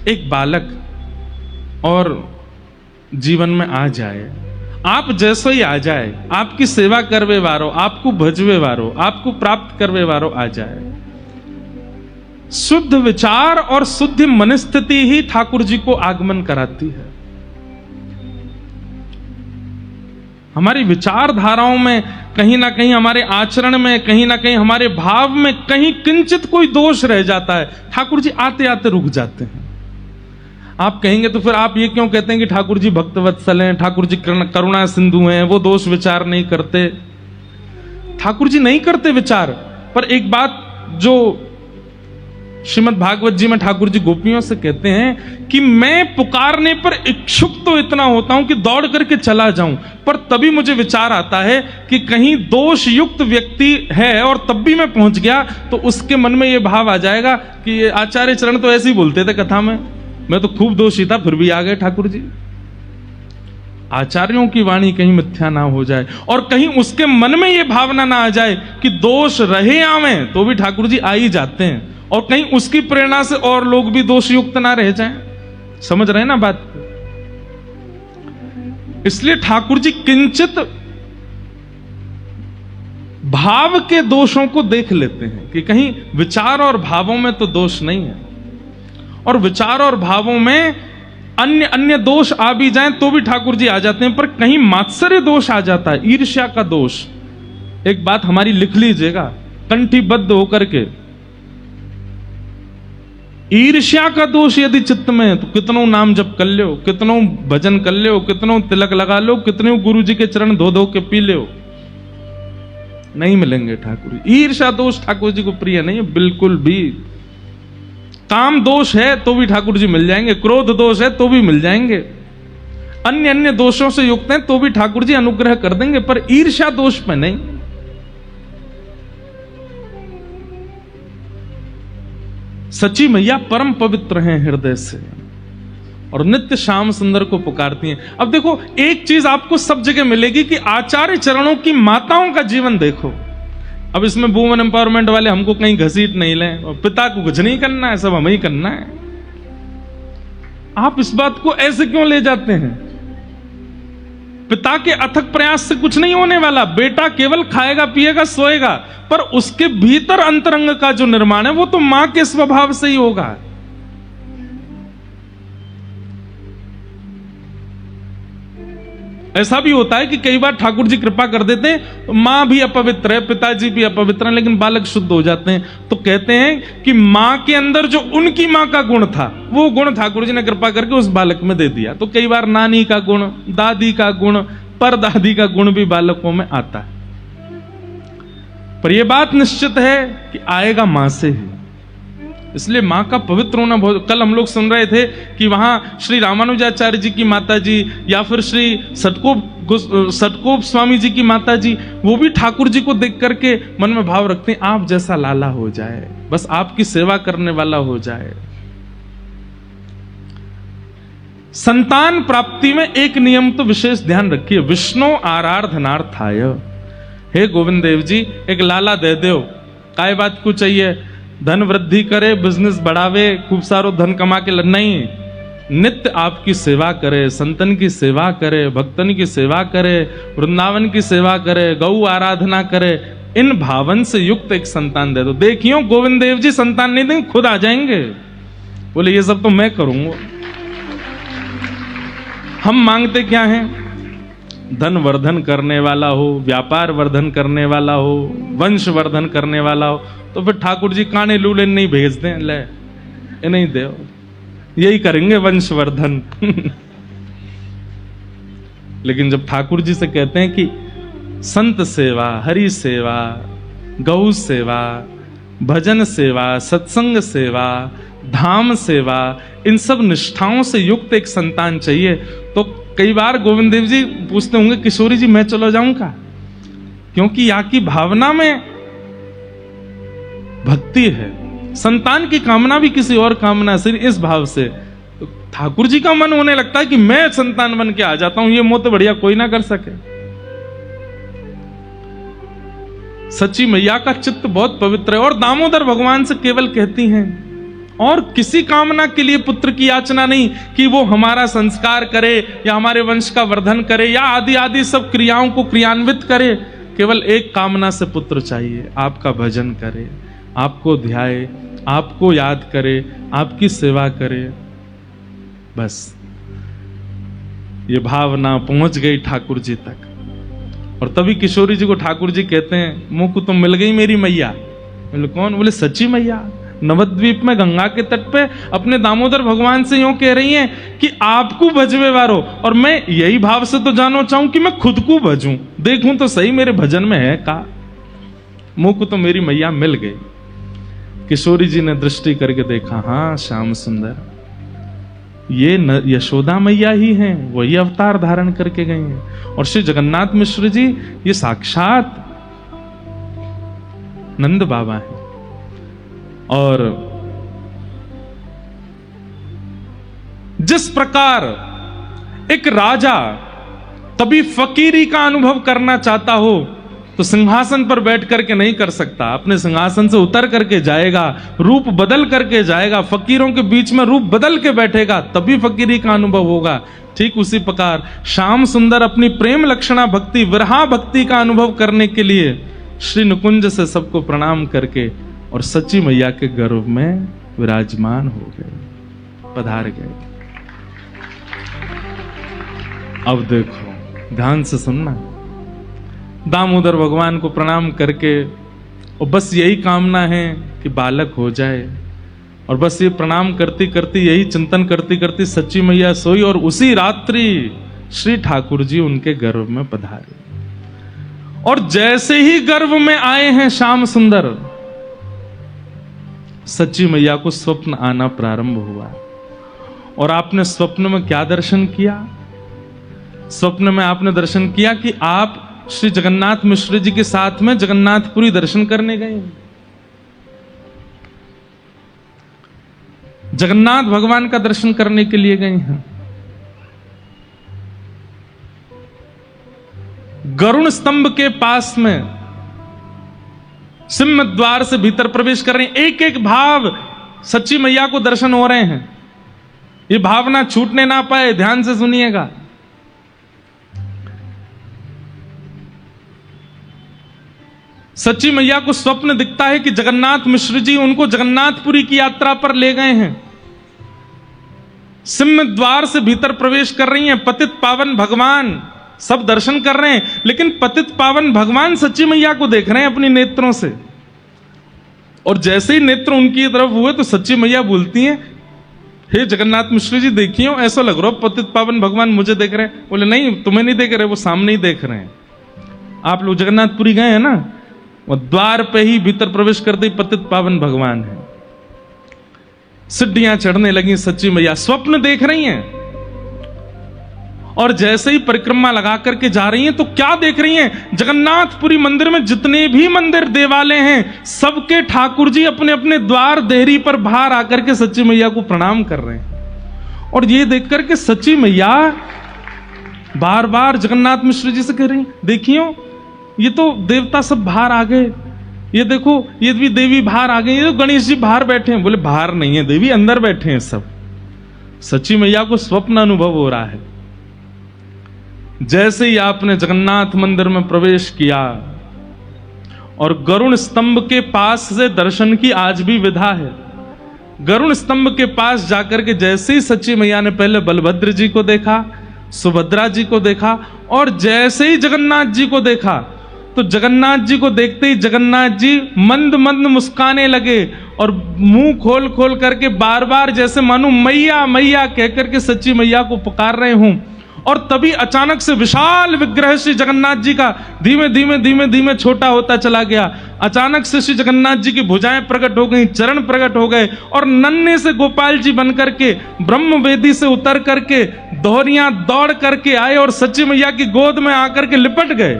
एक बालक और जीवन में आ जाए, आप जैसो ही आ जाए, आपकी सेवा करवे वारो, आपको भजवे वारो, आपको प्राप्त करवे वारो आ जाए। शुद्ध विचार और शुद्ध मनस्थिति ही ठाकुर जी को आगमन कराती है। हमारी विचारधाराओं में कहीं ना कहीं, हमारे आचरण में कहीं ना कहीं, हमारे भाव में कहीं किंचित कोई दोष रह जाता है, ठाकुर जी आते आते रुक जाते हैं। आप कहेंगे तो फिर आप ये क्यों कहते हैं कि ठाकुर जी भक्तवत्सल हैं, ठाकुर जी करुणा सिंधु हैं, वो दोष विचार नहीं करते। ठाकुर जी नहीं करते विचार, पर एक बात जो श्रीमद् भागवत जी में ठाकुर जी गोपियों से कहते हैं कि मैं पुकारने पर इच्छुक तो इतना होता हूं कि दौड़ करके चला जाऊं, पर तभी मुझे विचार आता है कि कहीं दोष युक्त व्यक्ति है और तब भी मैं पहुंच गया तो उसके मन में यह भाव आ जाएगा कि आचार्य चरण तो ऐसे ही बोलते थे कथा में, मैं तो खूब दोषी था फिर भी आ गए ठाकुर जी। आचार्यों की वाणी कहीं मिथ्या ना हो जाए और कहीं उसके मन में यह भावना ना आ जाए कि दोष रहे आवे तो भी ठाकुर जी आ ही जाते हैं, और कहीं उसकी प्रेरणा से और लोग भी दोषयुक्त ना रह जाएं। समझ रहे हैं ना बात को? इसलिए ठाकुर जी किंचित भाव के दोषों को देख लेते हैं कि कहीं विचार और भावों में तो दोष नहीं है, और विचार और भावों में अन्य दोष आ भी जाएं तो भी ठाकुर जी आ जाते हैं, पर कहीं मात्सर्य दोष आ जाता है, ईर्ष्या का दोष। एक बात हमारी लिख लीजिएगा कंठीबद्ध होकर के, ईर्ष्या का दोष यदि चित्त में है तो कितनों नाम जप कर लो, कितनों भजन कर लो, कितनों तिलक लगा लो, कितनों गुरु जी के चरण धो धो के पी लो, नहीं मिलेंगे ठाकुर जी। ईर्ष्या दोष ठाकुर जी को प्रिय नहीं है बिल्कुल भी। काम दोष है तो भी ठाकुर जी मिल जाएंगे, क्रोध दोष है तो भी मिल जाएंगे, अन्य दोषों से युक्त हैं तो भी ठाकुर जी अनुग्रह कर देंगे, पर ईर्ष्या दोष में नहीं। सची मैया परम पवित्र हैं हृदय से और नित्य श्याम सुंदर को पुकारती हैं। अब देखो एक चीज आपको सब जगह मिलेगी कि आचार्य चरणों की माताओं का जीवन देखो। अब इसमें वुमेन एम्पावरमेंट वाले हमको कहीं घसीट नहीं लें, और पिता को कुछ नहीं करना है, सब हमें ही करना है। आप इस बात को ऐसे क्यों ले जाते हैं? पिता के अथक प्रयास से कुछ नहीं होने वाला, बेटा केवल खाएगा पिएगा सोएगा, पर उसके भीतर अंतरंग का जो निर्माण है वो तो मां के स्वभाव से ही होगा। ऐसा भी होता है कि कई बार ठाकुर जी कृपा कर देते हैं, मां भी अपवित्र है, पिताजी भी अपवित्र है, लेकिन बालक शुद्ध हो जाते हैं। तो कहते हैं कि मां के अंदर जो उनकी मां का गुण था वो गुण ठाकुर जी ने कृपा करके उस बालक में दे दिया। तो कई बार नानी का गुण, दादी का गुण, परदादी का गुण भी बालकों में आता है, पर यह बात निश्चित है कि आएगा मां से ही। इसलिए मां का पवित्र होना बहुत। कल हम लोग सुन रहे थे कि वहां श्री रामानुजाचार्य जी की माता जी या फिर श्री सटकोप स्वामी जी की माता जी, वो भी ठाकुर जी को देख करके मन में भाव रखते हैं आप जैसा लाला हो जाए, बस आपकी सेवा करने वाला हो जाए। संतान प्राप्ति में एक नियम तो विशेष ध्यान रखिए, विष्णु आराधनार्थाय। हे गोविंद देव जी, एक लाला दे दो, काय बात को चाहिए, धन वृद्धि करे, बिजनेस बढ़ावे, खूब सारो धन कमा के नहीं, नित्य आपकी सेवा करे, संतन की सेवा करे, भक्तन की सेवा करे, वृंदावन की सेवा करे, गौ आराधना करे, इन भावन से युक्त एक संतान दे दो। देखियो गोविंद देव जी संतान नहीं देंगे, खुद आ जाएंगे। बोले ये सब तो मैं करूंगा। हम मांगते क्या हैं? धन वर्धन करने वाला हो, व्यापार वर्धन करने वाला हो, वंश वर्धन करने वाला हो। तो फिर ठाकुर जी काने लूले नहीं भेज दें, ले ये नहीं दे, यही करेंगे वंश वर्धन। लेकिन जब ठाकुर जी से कहते हैं कि संत सेवा, हरि सेवा, गौ सेवा, भजन सेवा, सत्संग सेवा, धाम सेवा, इन सब निष्ठाओं से युक्त एक संतान चाहिए, तो कई बार गोविंद देव जी पूछते होंगे, किशोरी जी मैं चलो जाऊं का? क्योंकि यहाँ की भावना में भक्ति है, संतान की कामना भी किसी और कामना से, इस भाव से तो ठाकुर जी का मन होने लगता है कि मैं संतान बन के आ जाता हूं, ये मोह तो बढ़िया कोई ना कर सके। सच्ची मैया का चित्त बहुत पवित्र है, और दामोदर भगवान से केवल कहती हैं, और किसी कामना के लिए पुत्र की याचना नहीं कि वो हमारा संस्कार करे या हमारे वंश का वर्धन करे या आदि आदि सब क्रियाओं को क्रियान्वित करे। केवल एक कामना से पुत्र चाहिए, आपका भजन करे, आपको ध्याए, आपको याद करे, आपकी सेवा करे। बस ये भावना पहुंच गई ठाकुर जी तक, और तभी किशोरी जी को ठाकुर जी कहते हैं, मुंह को तो मिल गई मेरी मैया। बोले कौन? बोले सच्ची मैया, नवद्वीप में गंगा के तट पे अपने दामोदर भगवान से यूं कह रही हैं कि आपको भजवे वारो, और मैं यही भाव से तो जानो चाहूं कि मैं खुद को भजूं, देखूं तो सही मेरे भजन में है का। मुंह को तो मेरी मैया मिल गई। किशोरी जी ने दृष्टि करके देखा, हाँ श्याम सुंदर, ये यशोदा मैया ही हैं, वही अवतार धारण करके गई हैं। और श्री जगन्नाथ मिश्र जी ये साक्षात नंद बाबा हैं। और जिस प्रकार एक राजा कभी फकीरी का अनुभव करना चाहता हो तो सिंहासन पर बैठ करके नहीं कर सकता, अपने सिंहासन से उतर करके जाएगा, रूप बदल करके जाएगा, फकीरों के बीच में रूप बदल के बैठेगा, तभी फकीरी का अनुभव होगा। ठीक उसी प्रकार श्याम सुंदर अपनी प्रेम लक्षणा भक्ति, विरहा भक्ति का अनुभव करने के लिए श्री नुकुंज से सबको प्रणाम करके और सच्ची मैया के गर्भ में विराजमान हो गए, पधार गए। अब देखो ध्यान से सुनना, दामोदर भगवान को प्रणाम करके और बस यही कामना है कि बालक हो जाए, और बस ये प्रणाम करती करती, यही चिंतन करती करती सच्ची मैया सोई, और उसी रात्रि श्री ठाकुर जी उनके गर्भ में पधारे। और जैसे ही गर्भ में आए हैं श्याम सुंदर, सच्ची मैया को स्वप्न आना प्रारंभ हुआ। और आपने स्वप्न में क्या दर्शन किया? स्वप्न में आपने दर्शन किया कि आप श्री जगन्नाथ मिश्र जी के साथ में जगन्नाथपुरी दर्शन करने गए। जगन्नाथ भगवान का दर्शन करने के लिए गए हैं। गरुण स्तंभ के पास में सिंह द्वार से भीतर प्रवेश कर रहे हैं। एक एक भाव सच्ची मैया को दर्शन हो रहे हैं। ये भावना छूटने ना पाए, ध्यान से सुनिएगा। सच्ची मैया को स्वप्न दिखता है कि जगन्नाथ मिश्र जी उनको जगन्नाथपुरी की यात्रा पर ले गए हैं। सिंह द्वार से भीतर प्रवेश कर रही हैं। पतित पावन भगवान सब दर्शन कर रहे हैं, लेकिन पतित पावन भगवान सच्ची मैया को देख रहे हैं अपनी नेत्रों से। और जैसे ही नेत्र उनकी तरफ हुए तो सच्ची मैया बोलती हैं, हे जगन्नाथ मिश्र जी देखिए, ऐसा लग रहा हो पतित पावन भगवान मुझे देख रहे हैं। बोले नहीं, तुम्हें नहीं देख रहे, वो सामने ही देख रहे हैं। आप लोग जगन्नाथपुरी गए हैं ना, वो द्वार पे ही भीतर प्रवेश करते ही पतित पावन भगवान है। सीढ़ियां चढ़ने लगी सच्ची मैया, स्वप्न देख रही हैं। और जैसे ही परिक्रमा लगा करके जा रही हैं तो क्या देख रही हैं? जगन्नाथपुरी मंदिर में जितने भी मंदिर देवालय हैं, सबके ठाकुर जी अपने अपने द्वार देहरी पर बाहर आकर के सच्ची मैया को प्रणाम कर रहे हैं। और ये देख करके सच्ची मैया बार बार जगन्नाथ मिश्र जी से कह रही, देखियो ये तो देवता सब बाहर आ गए, ये देखो ये भी देवी बाहर आ गई, ये तो गणेश जी बाहर बैठे हैं। बोले बाहर नहीं है देवी, अंदर बैठे हैं सब। सच्ची मैया को स्वप्न अनुभव हो रहा है। जैसे ही आपने जगन्नाथ मंदिर में प्रवेश किया और गरुण स्तंभ के पास से दर्शन की आज भी विधा है। गरुण स्तंभ के पास जाकर के जैसे ही सच्ची मैया ने पहले बलभद्र जी को देखा, सुभद्रा जी को देखा, और जैसे ही जगन्नाथ जी को देखा तो जगन्नाथ जी को देखते ही जगन्नाथ जी मंद मंद मुस्काने लगे और मुंह खोल खोल करके बार बार जैसे मानो मैया मैया कह करके सच्ची मैया को पुकार रहे हूं। और तभी अचानक से विशाल विग्रह श्री जगन्नाथ जी का धीमे धीमे धीमे धीमे छोटा होता चला गया। अचानक से श्री जगन्नाथ जी की भुजाएं प्रकट हो गई, चरण प्रकट हो गए, और नन्हे से गोपाल जी बन करके ब्रह्म वेदी से उतर करके दोहरियां दौड़ करके आए और सच्ची मैया की गोद में आकर के लिपट गए।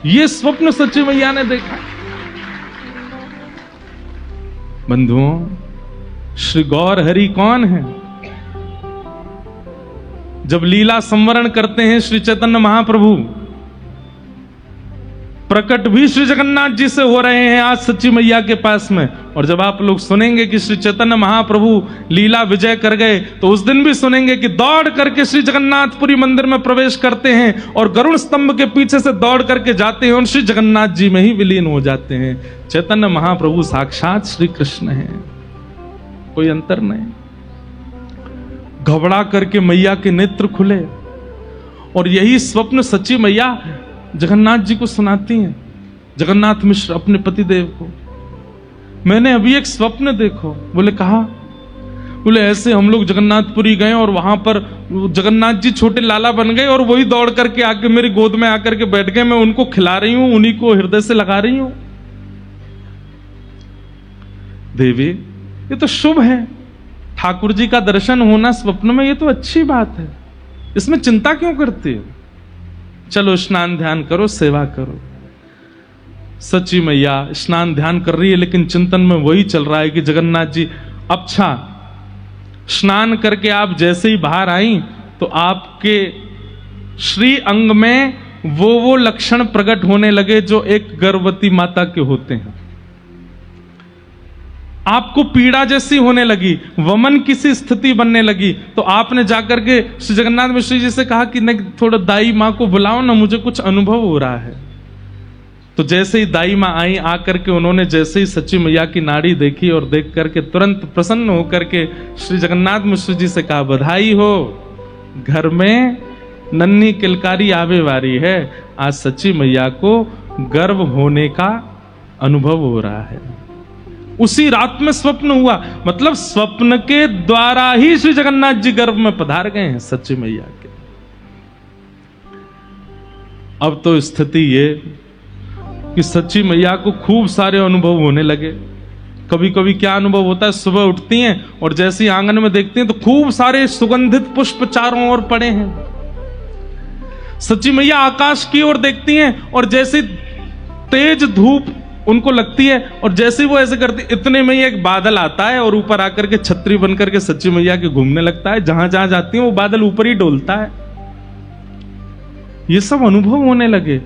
ये स्वप्न सच्ची मैया ने देखा। बंधुओं, श्री गौर हरि कौन है? जब लीला संवरण करते हैं श्री चैतन्य महाप्रभु, प्रकट भी श्री जगन्नाथ जी से हो रहे हैं आज सच्ची मैया के पास में। और जब आप लोग सुनेंगे कि श्री चैतन्य महाप्रभु लीला विजय कर गए, तो उस दिन भी सुनेंगे कि दौड़ करके श्री जगन्नाथपुरी मंदिर में प्रवेश करते हैं और गरुड़ स्तंभ के पीछे से दौड़ करके जाते हैं और श्री जगन्नाथ जी में ही विलीन हो जाते हैं। चैतन्य महाप्रभु साक्षात श्री कृष्ण हैं, कोई अंतर नहीं। घबरा करके मैया के नेत्र खुले और यही स्वप्न सच्ची मैया जगन्नाथ जी को सुनाती हैं। जगन्नाथ मिश्र अपने पतिदेव को, मैंने अभी एक स्वप्न देखो। बोले कहा? बोले ऐसे हम लोग जगन्नाथपुरी गए और वहां पर जगन्नाथ जी छोटे लाला बन गए और वही दौड़ करके आके मेरी गोद में आकर के बैठ गए। मैं उनको खिला रही हूं, उन्हीं को हृदय से लगा रही हूं। देवी, ये तो शुभ है, ठाकुर जी का दर्शन होना स्वप्न में, ये तो अच्छी बात है, इसमें चिंता क्यों करती है? चलो स्नान ध्यान करो, सेवा करो। सच्ची मैया स्नान ध्यान कर रही है, लेकिन चिंतन में वही चल रहा है कि जगन्नाथ जी, अच्छा स्नान करके आप जैसे ही बाहर आई तो आपके श्री अंग में वो लक्षण प्रकट होने लगे जो एक गर्भवती माता के होते हैं। आपको पीड़ा जैसी होने लगी, वमन की सी स्थिति बनने लगी। तो आपने जाकर के श्री जगन्नाथ मिश्र जी से कहा कि नहीं, थोड़ा दाई माँ को बुलाओ ना, मुझे कुछ अनुभव हो रहा है। तो जैसे ही दाई माँ आई, आकर के उन्होंने जैसे ही सच्ची मैया की नाड़ी देखी और देख करके तुरंत प्रसन्न होकर के श्री जगन्नाथ मिश्र जी से कहा, बधाई हो, घर में नन्ही किलकारी आवे वारी है। आज सच्ची मैया को गर्भ होने का अनुभव हो रहा है। उसी रात में स्वप्न हुआ, मतलब स्वप्न के द्वारा ही श्री जगन्नाथ जी गर्भ में पधार गए हैं सच्ची मैया के। अब तो स्थिति ये कि सच्ची मैया को खूब सारे अनुभव होने लगे। कभी कभी क्या अनुभव होता है, सुबह उठती हैं और जैसे ही आंगन में देखती हैं तो खूब सारे सुगंधित पुष्प चारों ओर पड़े हैं। सच्ची मैया आकाश की ओर देखती हैं और जैसे तेज धूप उनको लगती है और जैसे वो ऐसे करती, इतने में ही एक बादल आता है और ऊपर आकर के छतरी बनकर के सच्ची मैया के घूमने लगता है। जहां जहां जाती है वो बादल ऊपर ही डोलता है। ये सब अनुभव होने लगे।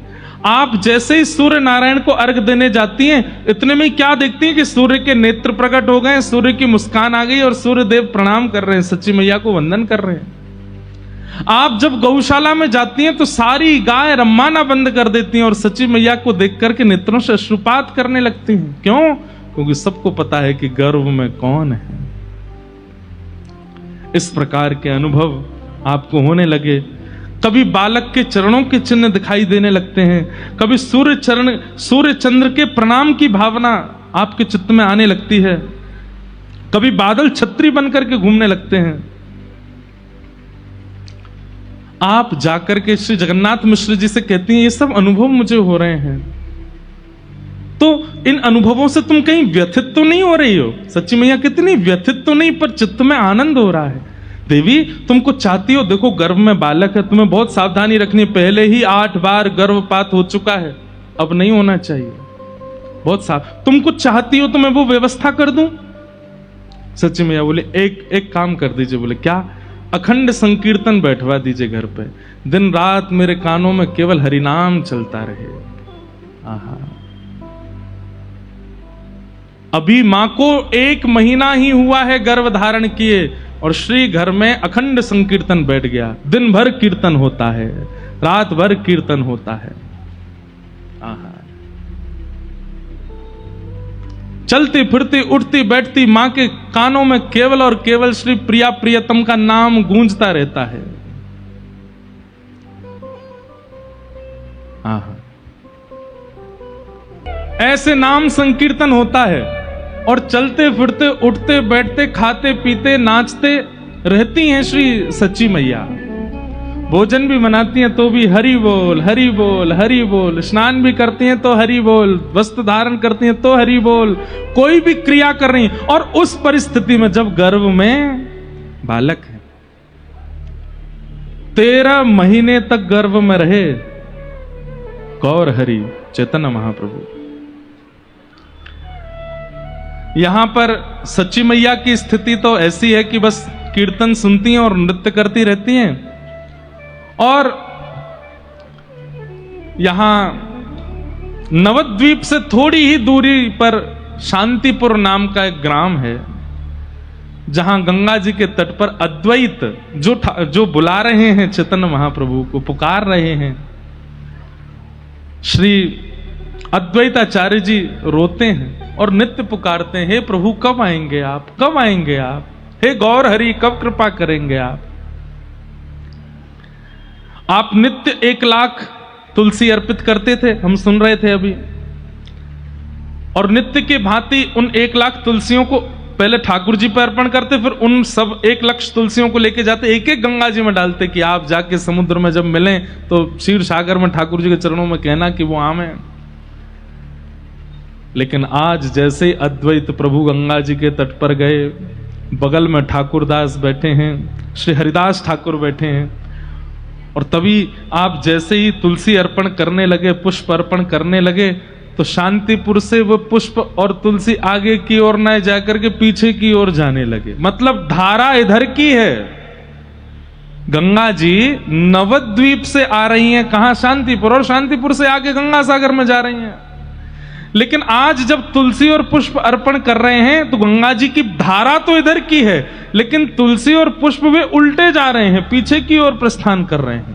आप जैसे ही सूर्य नारायण को अर्घ देने जाती हैं, इतने में ही क्या देखती हैं कि सूर्य के नेत्र प्रकट हो गए, सूर्य की मुस्कान आ गई और सूर्य देव प्रणाम कर रहे हैं, सच्ची मैया को वंदन कर रहे हैं। आप जब गौशाला में जाती हैं तो सारी गाय रम्माना बंद कर देती हैं और सच्ची मैया को देख करके नेत्रों से अश्रुपात करने लगती हैं। क्यों? क्योंकि सबको पता है कि गर्भ में कौन है। इस प्रकार के अनुभव आपको होने लगे। कभी बालक के चरणों के चिन्ह दिखाई देने लगते हैं, कभी सूर्य चंद्र के प्रणाम की भावना आपके चित्त में आने लगती है, कभी बादल छतरी बनकर के घूमने लगते हैं। आप जाकर के श्री जगन्नाथ मिश्र जी से कहती हैं, ये सब अनुभव मुझे हो रहे हैं, तो इन अनुभवों से तुम कहीं व्यथित तो नहीं हो रही हो? सच्ची मैया कितनी व्यथित तो नहीं, पर चित्त में आनंद हो रहा है। देवी, तुमको चाहती हो, देखो गर्भ में बालक है, तुम्हें बहुत सावधानी रखनी है। पहले ही 8 बार गर्भपात हो चुका है, अब नहीं होना चाहिए। बहुत साफ, तुमको चाहती हो तो मैं वो व्यवस्था कर दूं, सच्ची मैया बोले एक काम कर दीजिए। बोले क्या? अखंड संकीर्तन बैठवा दीजिए घर पे, दिन रात मेरे कानों में केवल हरिनाम चलता रहे। आहा, अभी मां को 1 महीना ही हुआ है गर्भ धारण किए और श्री घर में अखंड संकीर्तन बैठ गया। दिन भर कीर्तन होता है, रात भर कीर्तन होता है। आहा, चलती फिरती उठती बैठती मां के कानों में केवल और केवल श्री प्रिया प्रियतम का नाम गूंजता रहता है। आहा, ऐसे नाम संकीर्तन होता है और चलते फिरते उठते बैठते खाते पीते नाचते रहती हैं श्री सच्ची मैया। भोजन भी बनाती हैं तो भी हरि बोल हरि बोल हरि बोल, स्नान भी करती हैं तो हरि बोल, वस्त्र धारण करती हैं तो हरि बोल, कोई भी क्रिया कर रही। और उस परिस्थिति में जब गर्भ में बालक है, 13 महीने तक गर्भ में रहे गौर हरि चैतन्य महाप्रभु। यहां पर सच्ची मैया की स्थिति तो ऐसी है कि बस कीर्तन सुनती हैं और नृत्य करती रहती हैं। और यहां नवद्वीप से थोड़ी ही दूरी पर शांतिपुर नाम का एक ग्राम है, जहां गंगा जी के तट पर अद्वैत जो बुला रहे हैं चैतन्य महाप्रभु को, पुकार रहे हैं। श्री अद्वैताचार्य जी रोते हैं और नित्य पुकारते हैं, हे प्रभु कब आएंगे आप, कब आएंगे आप, हे गौर हरि कब कृपा करेंगे आप। आप नित्य 1 लाख तुलसी अर्पित करते थे, हम सुन रहे थे अभी। और नित्य के भांति उन 1 लाख तुलसियों को पहले ठाकुर जी पर अर्पण करते, फिर उन सब 1 लाख तुलसियों को लेके जाते, एक एक गंगा जी में डालते कि आप जाके समुद्र में जब मिलें तो क्षीर सागर में ठाकुर जी के चरणों में कहना कि वो आम है। लेकिन आज जैसे अद्वैत प्रभु गंगा जी के तट पर गए, बगल में ठाकुरदास बैठे हैं, श्री हरिदास ठाकुर बैठे हैं, और तभी आप जैसे ही तुलसी अर्पण करने लगे, पुष्प अर्पण करने लगे, तो शांतिपुर से वो पुष्प और तुलसी आगे की ओर न जाकर के पीछे की ओर जाने लगे। मतलब धारा इधर की है, गंगा जी नवद्वीप से आ रही हैं, कहां? शांतिपुर, और शांतिपुर से आगे गंगा सागर में जा रही हैं। लेकिन आज जब तुलसी और पुष्प अर्पण कर रहे हैं तो गंगा जी की धारा तो इधर की है, लेकिन तुलसी और पुष्प वे उल्टे जा रहे हैं, पीछे की ओर प्रस्थान कर रहे हैं।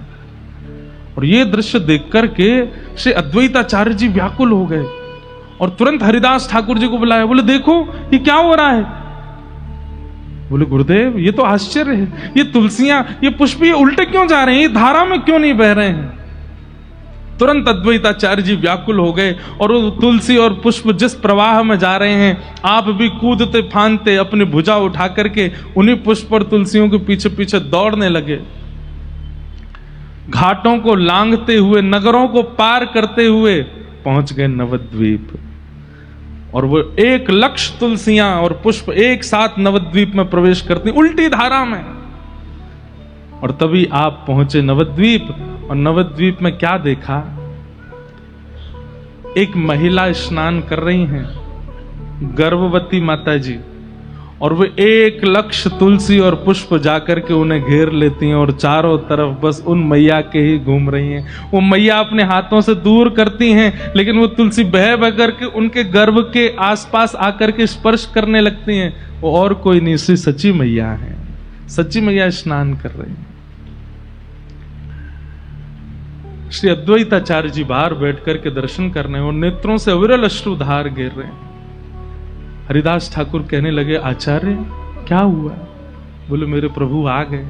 और ये दृश्य देख करके श्री अद्वैताचार्य जी व्याकुल हो गए और तुरंत हरिदास ठाकुर जी को बुलाया। बोले देखो ये क्या हो रहा है। बोले गुरुदेव ये तो आश्चर्य है, ये तुलसियां ये पुष्प ये उल्टे क्यों जा रहे हैं, ये धारा में क्यों नहीं बह रहे हैं। तुरंत अद्वैताचार्य जी व्याकुल हो गए और वो तुलसी और पुष्प जिस प्रवाह में जा रहे हैं, आप भी कूदते फांदते अपनी भुजा उठा करके उन्हीं पुष्प और तुलसियों के पीछे पीछे दौड़ने लगे। घाटों को लांघते हुए, नगरों को पार करते हुए पहुंच गए नवद्वीप। और वो 1 लाख तुलसियां और पुष्प एक साथ नवद्वीप में प्रवेश करती उल्टी धारा में। और तभी आप पहुंचे नवद्वीप, और नवद्वीप में क्या देखा? एक महिला स्नान कर रही हैं, गर्भवती माता जी, और वे 1 लाख तुलसी और पुष्प जाकर के उन्हें घेर लेती हैं और चारों तरफ बस उन मैया के ही घूम रही हैं। वो मैया अपने हाथों से दूर करती हैं, लेकिन वो तुलसी बह बह करके उनके गर्भ के आसपास आकर के स्पर्श करने लगती हैं। वो और कोई नहीं, श्री सच्ची मैया है। सच्ची मैया स्नान कर रही हैं। श्री अद्वैताचार्य जी बाहर बैठ करके दर्शन कर रहे हैं और नेत्रों से अविरल अश्रुधार गिर रहे हैं। हरिदास ठाकुर कहने लगे, आचार्य क्या हुआ? बोले मेरे प्रभु आ गए,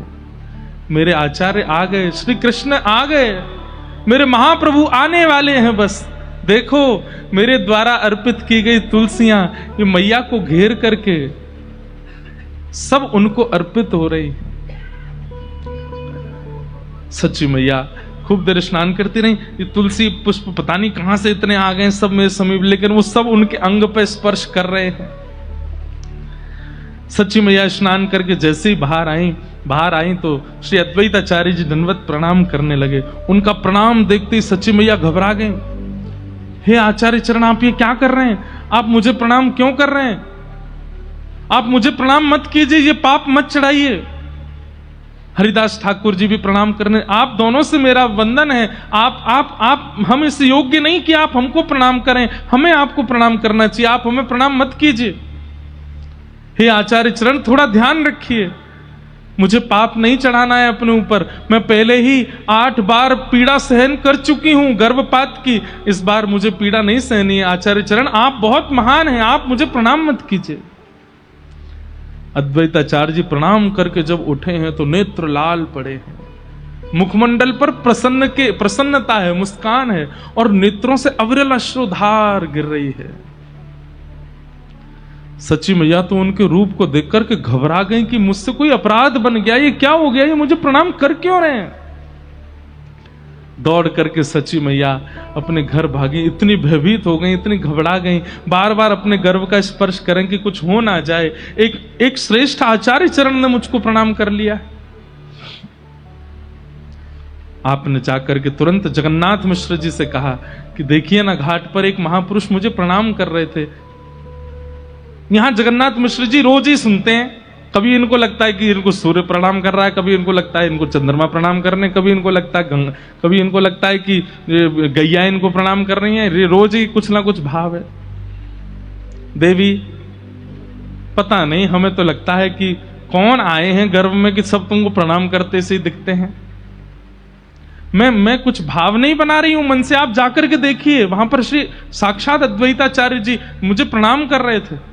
मेरे आचार्य आ गए, श्री कृष्ण आ गए, मेरे महाप्रभु आने वाले हैं। बस देखो मेरे द्वारा अर्पित की गई तुलसियां ये मैया को घेर करके सब उनको अर्पित हो रही है। सच्ची मैया खूब देर स्नान करती रही। ये तुलसी पुष्प पता नहीं कहां से इतने आ गए सब मेरे समीप, लेकिन वो सब उनके अंग पे स्पर्श कर रहे हैं। सच्ची मैया स्नान करके जैसे ही बाहर आई तो श्री अद्वैताचार्य जी दंडवत प्रणाम करने लगे। उनका प्रणाम देखते ही सच्ची मैया घबरा गए। हे आचार्य चरण, आप ये क्या कर रहे हैं? आप मुझे प्रणाम क्यों कर रहे हैं? आप मुझे प्रणाम मत कीजिए, ये पाप मत चढ़ाइए। हरिदास ठाकुर जी भी प्रणाम करने, आप दोनों से मेरा वंदन है, आप हम इस योग्य नहीं कि आप हमको प्रणाम करें, हमें आपको प्रणाम करना चाहिए, आप हमें प्रणाम मत कीजिए। हे आचार्य चरण, थोड़ा ध्यान रखिए, मुझे पाप नहीं चढ़ाना है अपने ऊपर। मैं पहले ही 8 बार पीड़ा सहन कर चुकी हूं गर्भपात की, इस बार मुझे पीड़ा नहीं सहनी है। आचार्य चरण, आप बहुत महान हैं, आप मुझे प्रणाम मत कीजिए। अद्वैताचार्य जी प्रणाम करके जब उठे हैं तो नेत्र लाल पड़े हैं, मुखमंडल पर प्रसन्नता है, मुस्कान है, और नेत्रों से अविरल अश्रुधार गिर रही है। सच्ची मैया तो उनके रूप को देख करके घबरा गई कि मुझसे कोई अपराध बन गया, ये क्या हो गया, ये मुझे प्रणाम कर क्यों रहे हैं। दौड़ करके सच्ची मैया अपने घर भागी, इतनी भयभीत हो गई, इतनी घबरा गई, बार बार अपने गर्भ का स्पर्श करें कि कुछ हो ना जाए। एक श्रेष्ठ आचार्य चरण ने मुझको प्रणाम कर लिया। आपने जाकर के तुरंत जगन्नाथ मिश्र जी से कहा कि देखिए ना, घाट पर एक महापुरुष मुझे प्रणाम कर रहे थे। यहां जगन्नाथ मिश्र जी रोज ही सुनते हैं, कभी इनको लगता है कि इनको सूर्य प्रणाम कर रहा है, कभी इनको लगता है इनको चंद्रमा प्रणाम करने, कभी इनको लगता है कभी इनको लगता है कि गैया इनको प्रणाम कर रही है। रोज ही कुछ ना कुछ भाव है। देवी पता नहीं, हमें तो लगता है कि कौन आए हैं गर्भ में कि सब तुमको प्रणाम करते से ही दिखते हैं। मैं कुछ भाव नहीं बना रही हूं मन से, आप जाकर के देखिए, वहां पर श्री साक्षात अद्वैताचार्य जी मुझे प्रणाम कर रहे थे।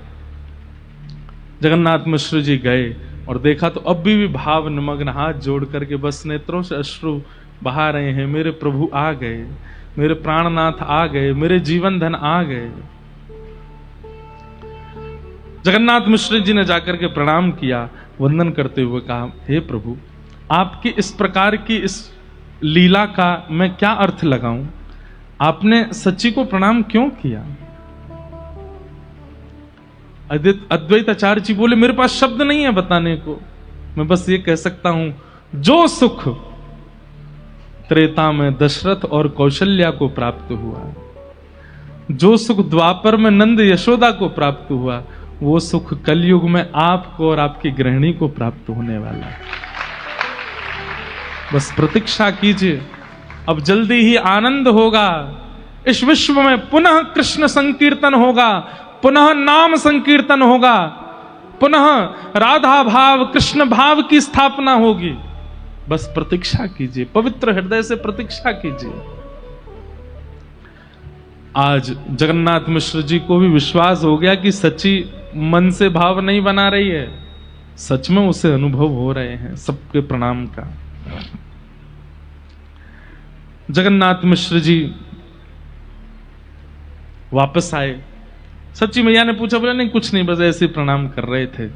जगन्नाथ मिश्र जी गए और देखा तो अब भी भाव निमग्न, हाथ जोड़ करके बस नेत्रों से अश्रु बहा रहे हैं। मेरे प्रभु आ गए, मेरे प्राणनाथ आ गए, मेरे जीवन धन आ गए। जगन्नाथ मिश्र जी ने जाकर के प्रणाम किया, वंदन करते हुए कहा, हे प्रभु, आपकी इस प्रकार की इस लीला का मैं क्या अर्थ लगाऊं? आपने सच्ची को प्रणाम क्यों किया? अद्वैताचार्य जी बोले, मेरे पास शब्द नहीं है बताने को, मैं बस ये कह सकता हूं, जो सुख त्रेता में दशरथ और कौशल्या को प्राप्त हुआ, जो सुख द्वापर में नंद यशोदा को प्राप्त हुआ, वो सुख कलयुग में आपको और आपकी गृहिणी को प्राप्त होने वाला है। बस प्रतीक्षा कीजिए, अब जल्दी ही आनंद होगा, इस विश्व में पुनः कृष्ण संकीर्तन होगा, पुनः नाम संकीर्तन होगा, पुनः राधा भाव कृष्ण भाव की स्थापना होगी। बस प्रतीक्षा कीजिए, पवित्र हृदय से प्रतीक्षा कीजिए। आज जगन्नाथ मिश्र जी को भी विश्वास हो गया कि सच्ची मन से भाव नहीं बना रही है, सच में उसे अनुभव हो रहे हैं सबके प्रणाम का। जगन्नाथ मिश्र जी वापस आए, सच्ची मैया ने पूछा, बोला नहीं कुछ नहीं, बस ऐसे प्रणाम कर रहे थे,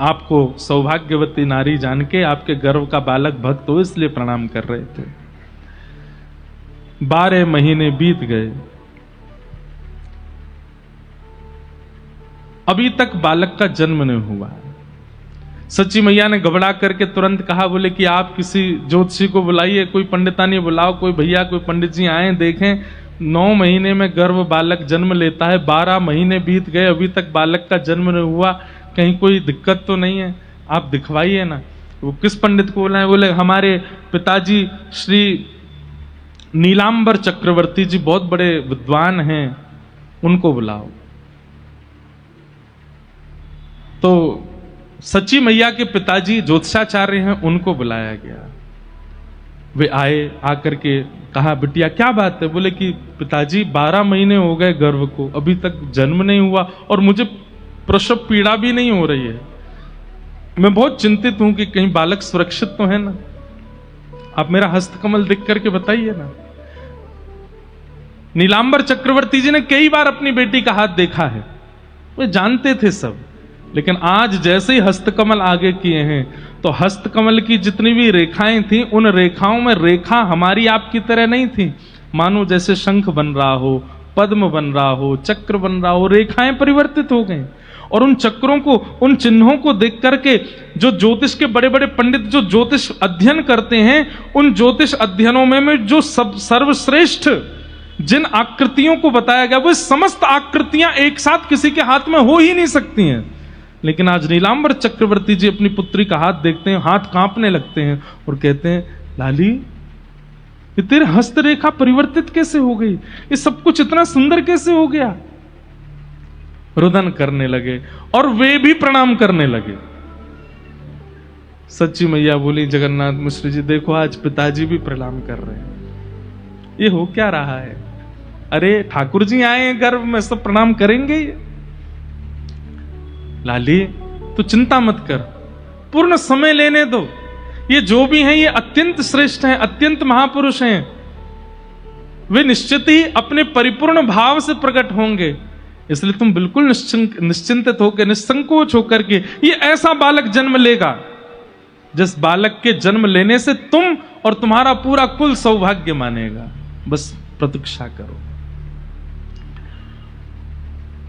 आपको सौभाग्यवती नारी जान के, आपके गर्भ का बालक भक्त हो इसलिए प्रणाम कर रहे थे। 12 महीने बीत गए, अभी तक बालक का जन्म नहीं हुआ। सच्ची मैया ने घबरा करके तुरंत कहा, बोले कि आप किसी ज्योतिषी को बुलाइए, कोई पंडितानी बुलाओ, कोई भैया कोई पंडित जी आए देखें, 9 महीने में गर्भ बालक जन्म लेता है, 12 महीने बीत गए, अभी तक बालक का जन्म नहीं हुआ, कहीं कोई दिक्कत तो नहीं है, आप दिखवाइए ना। वो किस पंडित को बुलाए? बोले हमारे पिताजी श्री नीलांबर चक्रवर्ती जी बहुत बड़े विद्वान हैं, उनको बुलाओ। तो सच्ची मैया के पिताजी ज्योतिषाचार्य हैं, उनको बुलाया गया। वे आए, आकर के कहा, बिटिया क्या बात है? बोले कि पिताजी 12 महीने हो गए गर्भ को, अभी तक जन्म नहीं हुआ और मुझे प्रसव पीड़ा भी नहीं हो रही है, मैं बहुत चिंतित हूं कि कहीं बालक सुरक्षित तो है ना, आप मेरा हस्तकमल देख करके बताइए ना। नीलांबर चक्रवर्ती जी ने कई बार अपनी बेटी का हाथ देखा है, वे जानते थे सब, लेकिन आज जैसे ही हस्तकमल आगे किए हैं तो हस्तकमल की जितनी भी रेखाएं थी, उन रेखाओं में रेखा हमारी आपकी तरह नहीं थी, मानो जैसे शंख बन रहा हो, पद्म बन रहा हो, चक्र बन रहा हो, रेखाएं परिवर्तित हो गई। और उन चक्रों को, उन चिन्हों को देख करके जो ज्योतिष के बड़े बड़े पंडित जो ज्योतिष अध्ययन करते हैं, उन ज्योतिष अध्ययनों में जो सब सर्वश्रेष्ठ जिन आकृतियों को बताया गया, वो समस्त आकृतियां एक साथ किसी के हाथ में हो ही नहीं सकती हैं। लेकिन आज नीलांबर चक्रवर्ती जी अपनी पुत्री का हाथ देखते हैं, हाथ कांपने लगते हैं और कहते हैं, लाली ये तेरे हस्तरेखा परिवर्तित कैसे हो गई, ये सब कुछ इतना सुंदर कैसे हो गया। रुदन करने लगे और वे भी प्रणाम करने लगे। सच्ची मैया बोली, जगन्नाथ मिश्र जी देखो आज पिताजी भी प्रणाम कर रहे हैं, ये हो क्या रहा है। अरे ठाकुर जी आए हैं गर्भ में, सब प्रणाम करेंगे। लाली तो चिंता मत कर, पूर्ण समय लेने दो, ये जो भी हैं ये अत्यंत श्रेष्ठ हैं, अत्यंत महापुरुष हैं, वे निश्चित ही अपने परिपूर्ण भाव से प्रकट होंगे। इसलिए तुम बिल्कुल निश्चिंतित होकर, निसंकोच होकर के, ये ऐसा बालक जन्म लेगा जिस बालक के जन्म लेने से तुम और तुम्हारा पूरा कुल सौभाग्य मानेगा। बस प्रतीक्षा करो।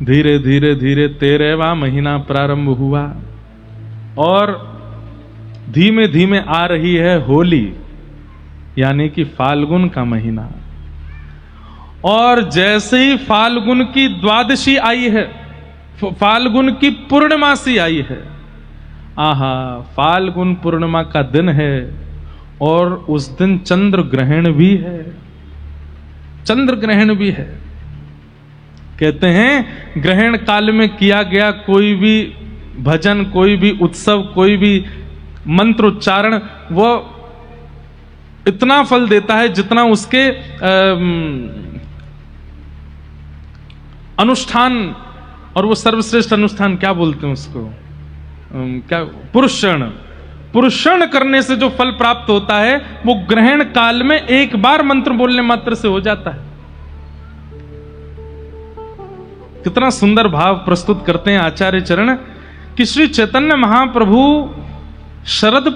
धीरे धीरे धीरे 13वां महीना प्रारंभ हुआ और धीमे धीमे आ रही है होली, यानी कि फाल्गुन का महीना। और जैसे ही फाल्गुन की द्वादशी आई है, फाल्गुन की पूर्णमासी आई है, आहा फाल्गुन पूर्णिमा का दिन है और उस दिन चंद्र ग्रहण भी है, चंद्र ग्रहण भी है। कहते हैं ग्रहण काल में किया गया कोई भी भजन, कोई भी उत्सव, कोई भी मंत्रोच्चारण वो इतना फल देता है जितना उसके अनुष्ठान, और वो सर्वश्रेष्ठ अनुष्ठान क्या बोलते हैं उसको, क्या, पुरुषण करने से जो फल प्राप्त होता है वो ग्रहण काल में एक बार मंत्र बोलने मात्र से हो जाता है। कितना सुंदर भाव प्रस्तुत करते हैं आचार्य चरण कि श्री चैतन्य महाप्रभु शरद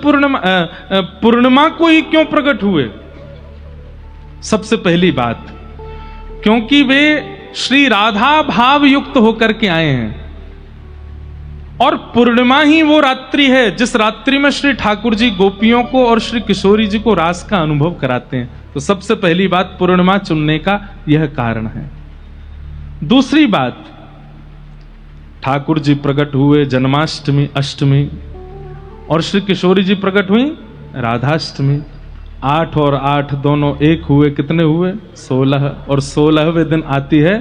पूर्णिमा को ही क्यों प्रकट हुए। सबसे पहली बात, क्योंकि वे श्री राधा भाव युक्त होकर के आए हैं और पूर्णिमा ही वो रात्रि है जिस रात्रि में श्री ठाकुर जी गोपियों को और श्री किशोरी जी को रास का अनुभव कराते हैं। तो सबसे पहली बात पूर्णिमा चुनने का यह कारण है। दूसरी बात, ठाकुर जी प्रकट हुए जन्माष्टमी अष्टमी और श्री किशोरी जी प्रकट हुई राधाष्टमी। 8 और 8 दोनों एक हुए, कितने हुए 16, और 16वें दिन आती है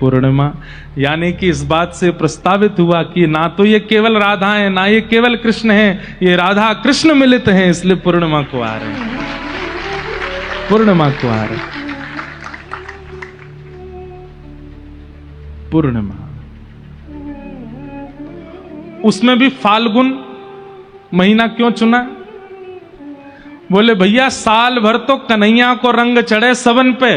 पूर्णिमा। यानी कि इस बात से प्रस्तावित हुआ कि ना तो ये केवल राधा है ना ये केवल कृष्ण है, ये राधा कृष्ण मिलित हैं, इसलिए पूर्णिमा को आ रहे हैं, पूर्णिमा को आ रहे हैं। पूर्णिमा, उसमें भी फाल्गुन महीना क्यों चुना? बोले भैया साल भर तो कन्हैया को रंग चढ़े सबन पे,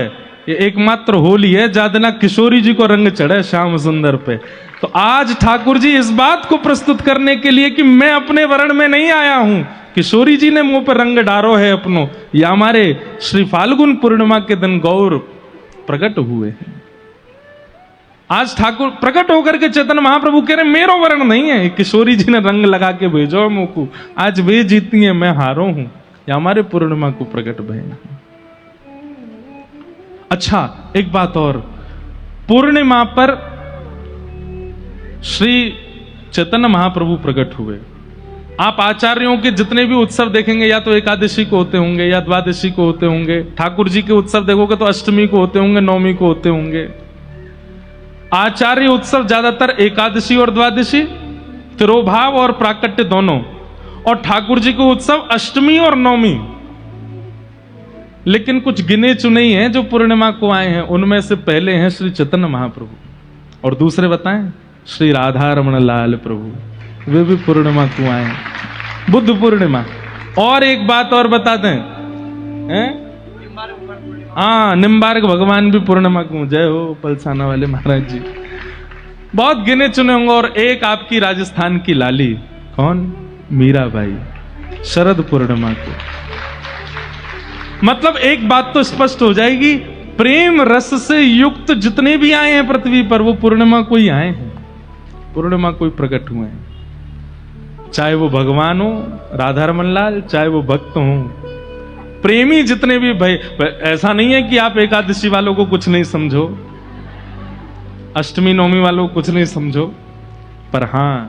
ये एकमात्र होली है जादना किशोरी जी को रंग चढ़े श्याम सुंदर पे। तो आज ठाकुर जी इस बात को प्रस्तुत करने के लिए कि मैं अपने वर्ण में नहीं आया हूं, किशोरी जी ने मुंह पर रंग डारो है अपनो, या हमारे श्री फाल्गुन पूर्णिमा के दिन गौर प्रकट हुए हैं। आज ठाकुर प्रकट होकर के चैतन्य महाप्रभु कह रहे मेरो वर्ण नहीं है, किशोरी जी ने रंग लगा के भेजो मुंह को, आज वे जीती है मैं हारो हूं, या हमारे पूर्णिमा को प्रकट भय। अच्छा एक बात और, पूर्णिमा पर श्री चैतन्य महाप्रभु प्रकट हुए। आप आचार्यों के जितने भी उत्सव देखेंगे या तो एकादशी को होते होंगे या द्वादशी को होते होंगे, ठाकुर जी के उत्सव देखोगे तो अष्टमी को होते होंगे, नवमी को होते होंगे। आचार्य उत्सव ज्यादातर एकादशी और द्वादशी, तिरोभाव और प्राकट्य दोनों, और ठाकुर जी को उत्सव अष्टमी और नवमी। लेकिन कुछ गिने चुने ही हैं जो पूर्णिमा को आए हैं, उनमें से पहले हैं श्री चैतन्य महाप्रभु और दूसरे बताएं श्री राधा रमण लाल प्रभु, वे भी पूर्णिमा को आए हैं, बुद्ध पूर्णिमा। और एक बात और बता दें, हाँ निम्बार्क भगवान भी पूर्णिमा को, जय हो पलसाना वाले महाराज जी। बहुत गिने चुने होंगे। और एक आपकी राजस्थान की लाली, कौन, मीराबाई, शरद पूर्णिमा को। मतलब एक बात तो स्पष्ट हो जाएगी, प्रेम रस से युक्त जितने भी आए हैं पृथ्वी पर वो पूर्णिमा को ही आए हैं, पूर्णिमा को ही प्रकट हुए हैं। चाहे वो भगवान हो राधा रमन लाल, चाहे वो भक्त हो, प्रेमी जितने भी भाई। ऐसा नहीं है कि आप एकादशी वालों को कुछ नहीं समझो, अष्टमी नवमी वालों को कुछ नहीं समझो, पर हां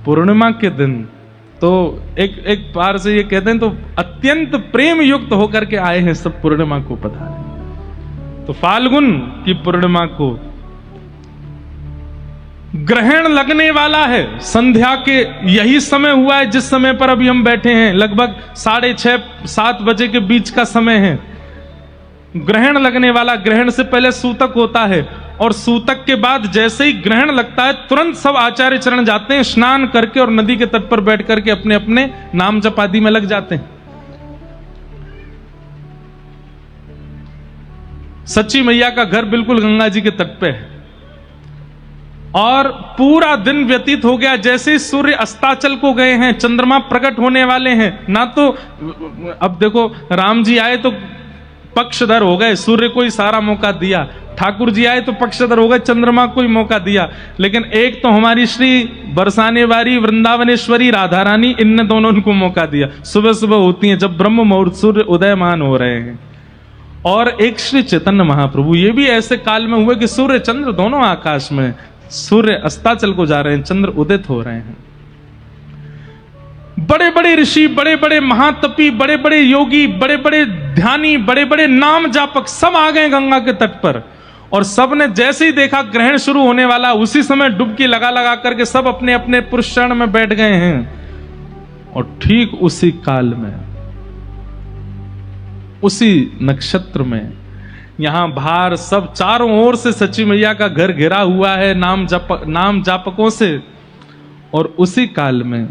पूर्णिमा के दिन तो एक बार से ये कहते हैं तो अत्यंत प्रेम युक्त होकर के आए हैं सब पूर्णिमा को पधारे। तो फाल्गुन की पूर्णिमा को ग्रहण लगने वाला है। संध्या के यही समय हुआ है जिस समय पर अभी हम बैठे हैं, लगभग 6:30-7 बजे के बीच का समय है। ग्रहण लगने वाला, ग्रहण से पहले सूतक होता है और सूतक के बाद जैसे ही ग्रहण लगता है तुरंत सब आचार्य चरण जाते हैं, स्नान करके और नदी के तट पर बैठ करके अपने अपने नाम जप आदि में लग जाते हैं। सच्ची मैया का घर बिल्कुल गंगा जी के तट पे है और पूरा दिन व्यतीत हो गया। जैसे सूर्य अस्ताचल को गए हैं, चंद्रमा प्रकट होने वाले हैं ना, तो अब देखो राम जी आए तो पक्षधर हो गए, सूर्य को ही सारा मौका दिया। ठाकुर जी आए तो पक्षधर हो गए, चंद्रमा को ही मौका दिया। लेकिन एक तो हमारी श्री बरसाने वाली वृंदावनेश्वरी राधा रानी, इन दोनों को मौका दिया। सुबह सुबह होती हैं जब ब्रह्म मुहूर्त सूर्य उदयमान हो रहे हैं। और एक श्री चैतन्य महाप्रभु ये भी ऐसे काल में हुए कि सूर्य चंद्र दोनों आकाश में, सूर्य अस्ताचल को जा रहे हैं, चंद्र उदित हो रहे हैं। बड़े बड़े ऋषि, बड़े बड़े महातपी, बड़े बड़े योगी, बड़े बड़े ध्यानी, बड़े बड़े नाम जापक सब आ गए गंगा के तट पर। और सब ने जैसे ही देखा ग्रहण शुरू होने वाला, उसी समय डुबकी लगा लगा करके सब अपने अपने पुरुष चरण में बैठ गए हैं। और ठीक उसी काल में, उसी नक्षत्र में, यहां बाहर सब चारों ओर से सच्ची मैया का घर घिरा हुआ है नाम जापकों से। और उसी काल में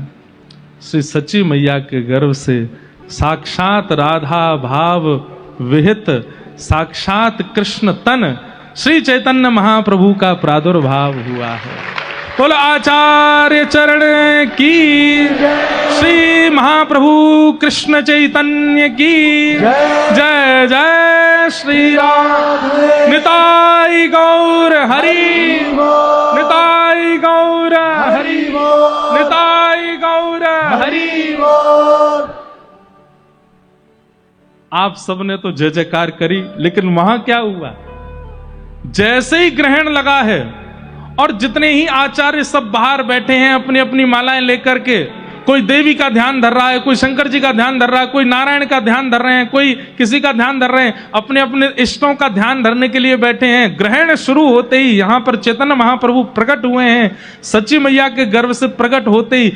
श्री सच्ची मैया के गर्भ से साक्षात राधा भाव विहित साक्षात कृष्ण तन श्री चैतन्य महाप्रभु का प्रादुर्भाव हुआ है। बोलो आचार्य चरण की, श्री महाप्रभु कृष्ण चैतन्य की जय। जय श्री राम। निताई गौर हरि, निताई गौर हरि, निताई गौर हरि। आप सबने तो जय जयकार करी, लेकिन वहां क्या हुआ? जैसे ही ग्रहण लगा है और जितने ही आचार्य सब बाहर बैठे हैं अपनी अपनी मालाएं लेकर के, कोई देवी का ध्यान धर रहा है, कोई शंकर जी का ध्यान धर रहा है, कोई नारायण का ध्यान धर रहे हैं, कोई किसी का ध्यान धर रहे हैं, अपने अपने इष्टों का ध्यान धरने के लिए बैठे हैं। ग्रहण शुरू होते ही यहां पर चैतन्य महाप्रभु प्रकट हुए हैं। सच्ची मैया के गर्भ से प्रकट होते ही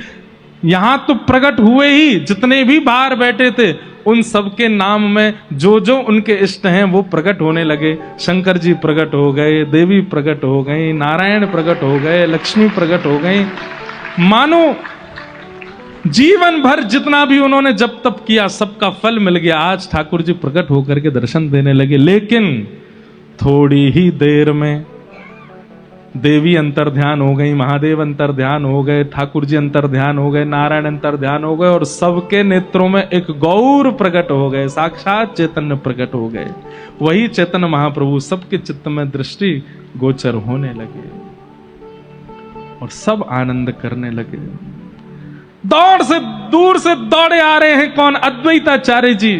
यहां तो प्रकट हुए ही, जितने भी बाहर बैठे थे उन सबके नाम में जो जो उनके इष्ट हैं वो प्रकट होने लगे। शंकर जी प्रकट हो गए, देवी प्रकट हो गई, नारायण प्रकट हो गए, लक्ष्मी प्रकट हो गई। मानो जीवन भर जितना भी उन्होंने जब तप किया सबका फल मिल गया। आज ठाकुर जी प्रकट होकर के दर्शन देने लगे। लेकिन थोड़ी ही देर में देवी अंतर ध्यान हो गई, महादेव अंतर ध्यान हो गए, ठाकुर जी अंतर ध्यान हो गए, नारायण अंतर ध्यान हो गए और सबके नेत्रों में एक गौर प्रकट हो गए, साक्षात चैतन्य प्रकट हो गए। वही चैतन्य महाप्रभु सबके चित्त में दृष्टि गोचर होने लगे और सब आनंद करने लगे। दौड़ से दूर से दौड़े आ रहे हैं कौन? अद्वैताचार्य जी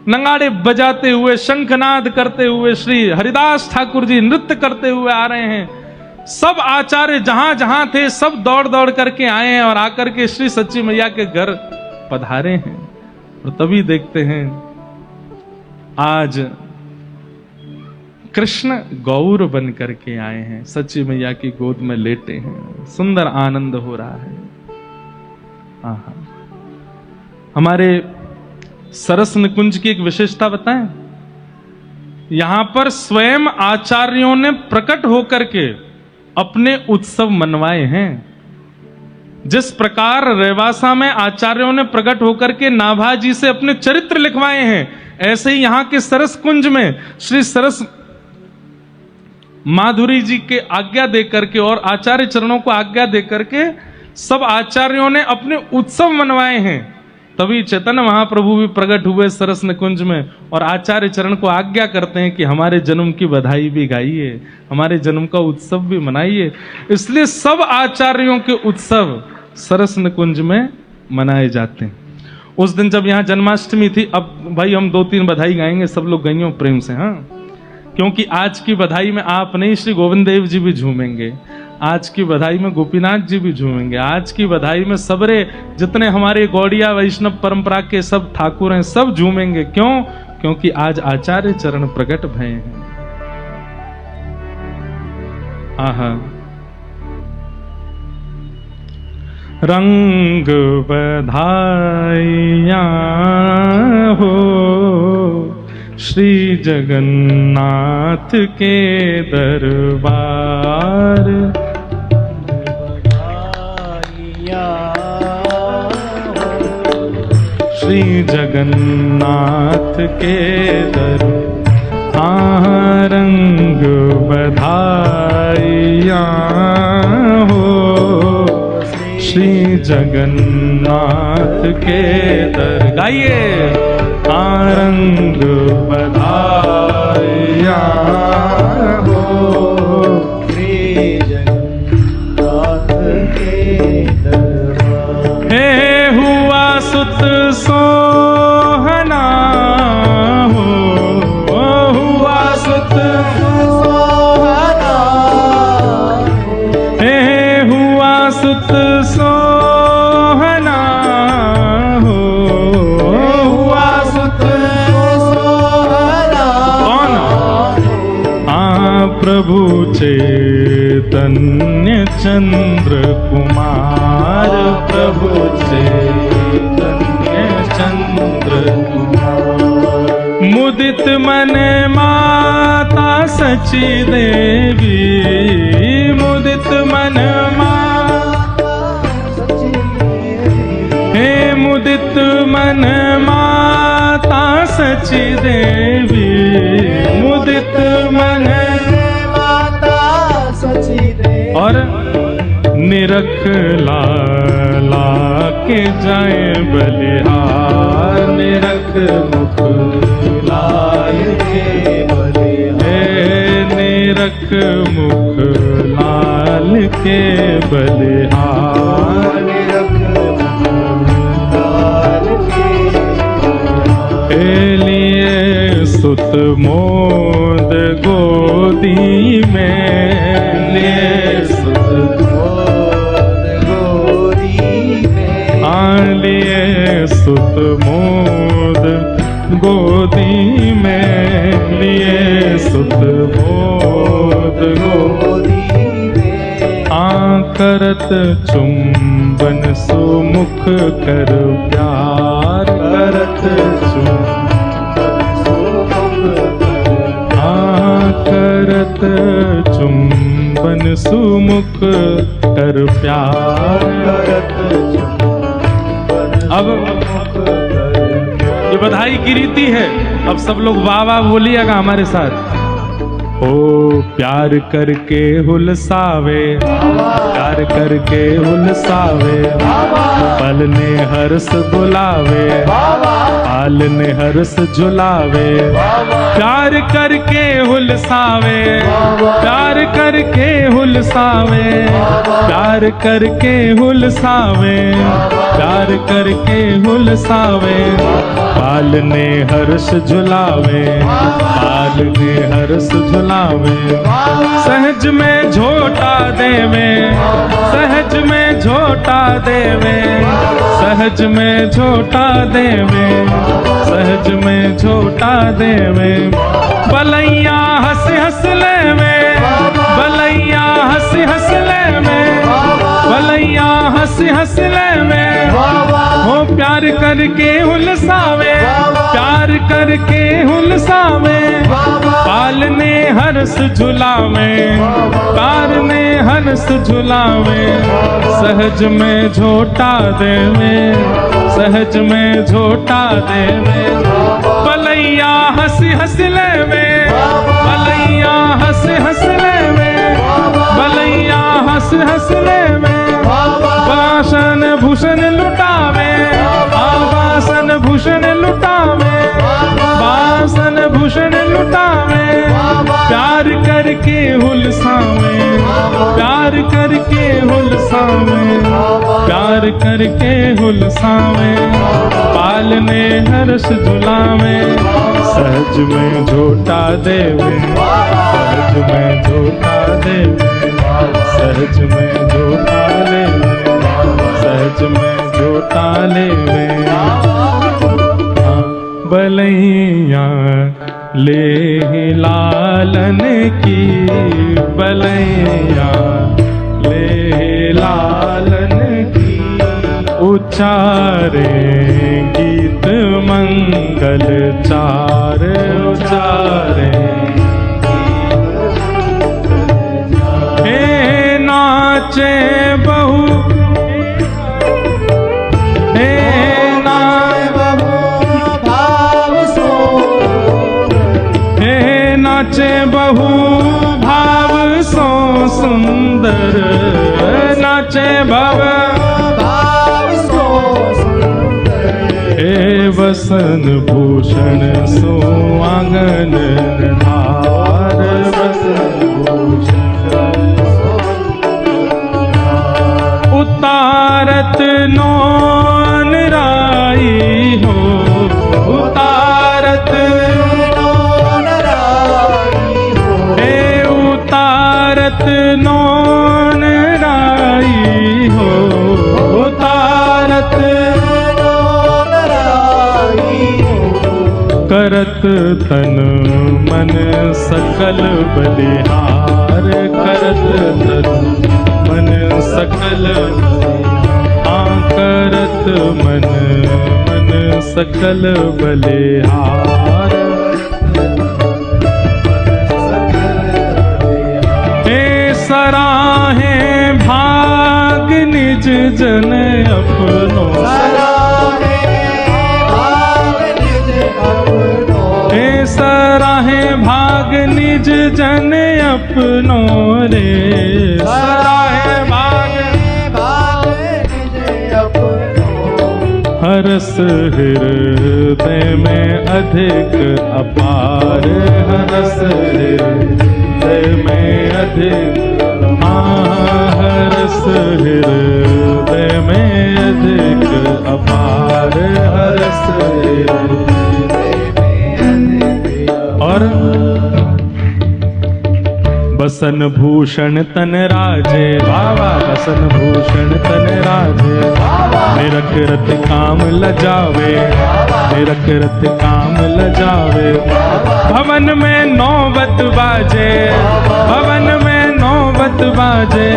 नगाड़े बजाते हुए, शंखनाद करते हुए, श्री हरिदास ठाकुर जी नृत्य करते हुए आ रहे हैं। सब आचार्य जहां जहां थे सब दौड़ दौड़ करके आए हैं और आकर के श्री सच्ची मैया के घर पधारे हैं। और तभी देखते हैं आज कृष्ण गौर बन करके आए हैं, सच्ची मैया की गोद में लेटे हैं। सुंदर आनंद हो रहा है। आहा। हमारे सरस निकुंज की एक विशेषता बताएं। यहां पर स्वयं आचार्यों ने प्रकट होकर के अपने उत्सव मनवाए हैं। जिस प्रकार रेवासा में आचार्यों ने प्रकट होकर के नाभाजी से अपने चरित्र लिखवाए हैं, ऐसे ही यहां के सरस कुंज में श्री सरस माधुरी जी के आज्ञा देकर के और आचार्य चरणों को आज्ञा देकर के सब आचार्यों ने अपने उत्सव मनवाए हैं। तभी चैतन्य महाप्रभु भी प्रकट हुए सरस निकुंज में और आचार्य चरण को आज्ञा करते हैं कि हमारे जन्म की बधाई भी गाइए, हमारे जन्म का उत्सव भी मनाइए। इसलिए सब आचार्यों के उत्सव सरस निकुंज में मनाए जाते हैं। उस दिन जब यहाँ जन्माष्टमी थी, अब भाई हम 2-3 बधाई गाएंगे, सब लोग गाइयों प्रेम से, हाँ, क्योंकि आज की बधाई में आप नहीं, श्री गोविंद देव जी भी झूमेंगे। आज की बधाई में गोपीनाथ जी भी झूमेंगे, आज की बधाई में सबरे जितने हमारे गौड़िया वैष्णव परंपरा के सब ठाकुर हैं सब झूमेंगे। क्यों? क्योंकि आज आचार्य चरण प्रकट भय हैं। आहा, रंग बधाइयाँ हो श्री जगन्नाथ के दरबार, श्री जगन्नाथ के दरबार, रंग बधाइयाँ हो श्री जगन्नाथ के दर। गाइए, रंग बधाइयाँ हो श्री जगन्नाथ के दरबार। हे हुआ सुत सोहना हो, हुआ सुत सोहना, हे हुआ सुत सोहना हो, हुआ सुत सोहना। कौन? प्रभु चैतन्य चंद्र कुमार, प्रभु चैतन्य चंद्र कुमार। मुदित मन माता सची देवी, मुदित मन माता सची देवी, हे मुदित मन माता सची देवी, मुदित मन माता सची देवी। और निरख लाला के जाए बलिहार, निरख मुख लाल के बलिहार, निरख मुख लाल के बलिहार, निरख मुख लाल के बलिहार। लिए सुत मोद गोदी में, लिए सुत मोद गोदी में, लिए सुत मोद गोदी में, लिए सुत मोद गोदी में। करत चुंबन सुमुख कर प्यार, करत करत चुंबन सुमुख कर प्यार, करत अब ये बधाई की रीति है। अब सब लोग वाह वाह बोलिएगा हमारे साथ। हो प्यार करके हुलसावे, प्यार करके हुलसावे, पल ने हर्ष बुलावे, पाल ने हर्ष झुलावे। प्यार करके हुलसावे, प्यार करके हुलसावे, प्यार करके हुलसावे, प्यार करके हुलसावे। पाल ने हर्ष झुलावे, पाल ने हर्ष झुलावे। सहज में झोटा देवे, सहज में झोटा देवे, सहज में झोटा देवे, सहज में झोटा देवे। बलैया हंस हंस लेवे, बलैया हंस हंस लेवे, बलैया हंस हंस लेवे। हो प्यार करके हुलसावे, प्यार करके हुलसावे। पाल ने हर्ष झुलावे, पार ने हर्ष झुलावे। सहज में झोटा देवे, सहज में झोटा देवे। बलैया हंस हंस लेवे, बलैया हंस हंस लेवे, बलैया हंस हंस लेवे। वासन भूषण लुटावे, वासन भूषण लुटावे, वासन भूषण लुटावे। प्यार करके हुलसावे, प्यार करके हुलसावे, प्यार करके हुलसावे। पाल ने हर्ष झुलावे, सहज में झोटा देवे, सहज में झोटा देवे, सहज लालन की बलैया ले लालन की। उचारे गीत मंगल चार उचारे। हे नाचे बहु नाचे बहु भाव सो सुंदर। नाचे भव भाव सो सुंदर। हे वसन भूषण सो आंगन धार। वसन भूषण उतारत नौन राई हो। उतारत नौन राई हो। उतारत नौन राई हो। करत तन मन सकल बलिहार। करत तन मन सकल करत मन सकल बलिहार। सराहे भाग निज जन अपनो। सराहे भाग निज अपनो। हे सराहे भाग निज जन अपनो रे। सराहे भाग निज अपनो। हरस हृदय में अधिक अपार। हरस हृदय में अधिक हरस हृदय में अधिक अपार। हरस और बसन भूषण तन राजे बाबा। बसन भूषण तन राजे। निरख रत काम लजावे। निरख रत काम लजावे। भवन में नौबत बाजे। भवन में नौबत बाजे।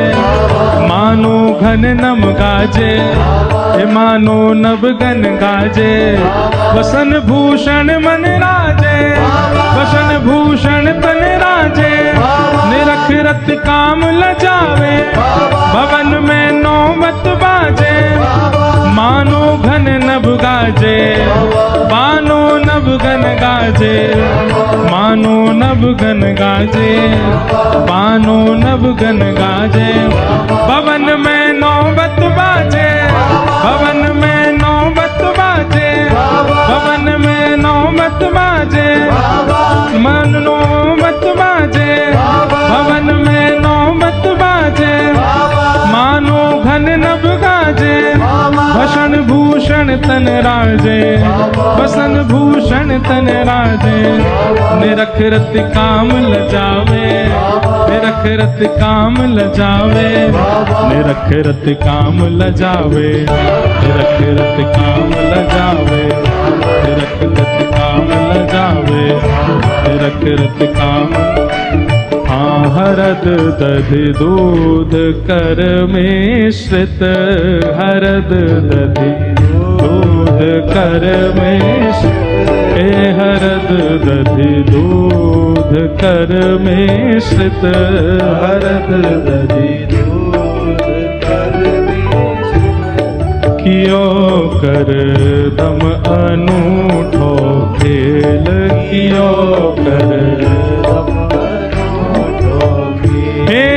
मानो घन नम गाजे। मानो नभ गन गाजे। वसन भूषण मन राजे। वसन भूषण तन राजे। निरख रत काम लजावे। भवन में नौबत बाजे। मानो घन नभ गाजे। मानो नभ गन गाजे। मानो नभ गन गाजे। मानो नभ गन गाजे। भवन में नौबत बाजे। भवन में नौबत बाजे। भवन में नौबत बाजे। मन नौबत बाजे। भवन में नौबत बाजे। मानो घन नभ गाजे। भसन भूषण तन राजे। भसन भूषण तन राजे। निरख रत काम लजावे। निरख रत काम लजावे। निरख रत काम लजावे। निरख रत काम लजावे। निरख रत काम लजावे। निरख रत काम। हाँ हरद दधि दूध कर मिश्रित। हरद दधि दूध कर मिश्रित। हे हरद दधि दूध कर मिश्रित। हरद दधि दूध कर मिश्रित। कियो कर दम अनूठो खेल। कियो कर दम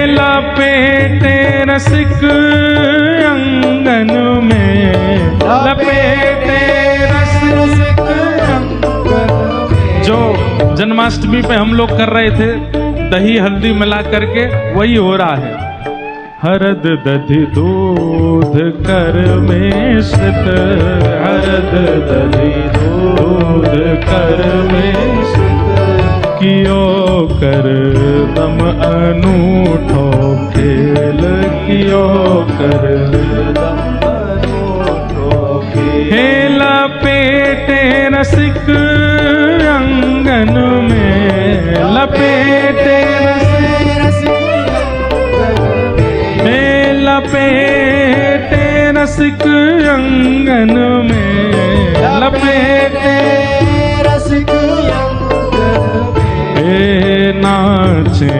लपेटे रसिक अंगन में। लपेटे रसिक अंगन में। जो जन्माष्टमी पे हम लोग कर रहे थे दही हल्दी मिला करके, वही हो रहा है। हरद दधि दूध कर मिश्रित। हरद दधि दूध कर मिश्रित। कियो कर दम अनूठो खेल। कियो कर दम अनूठो खेल। हे लपेटे रसिक अंगन में। लपेटे लपेटे रसिक अंगन में, लपेटे रसिक अंगन में, नाचे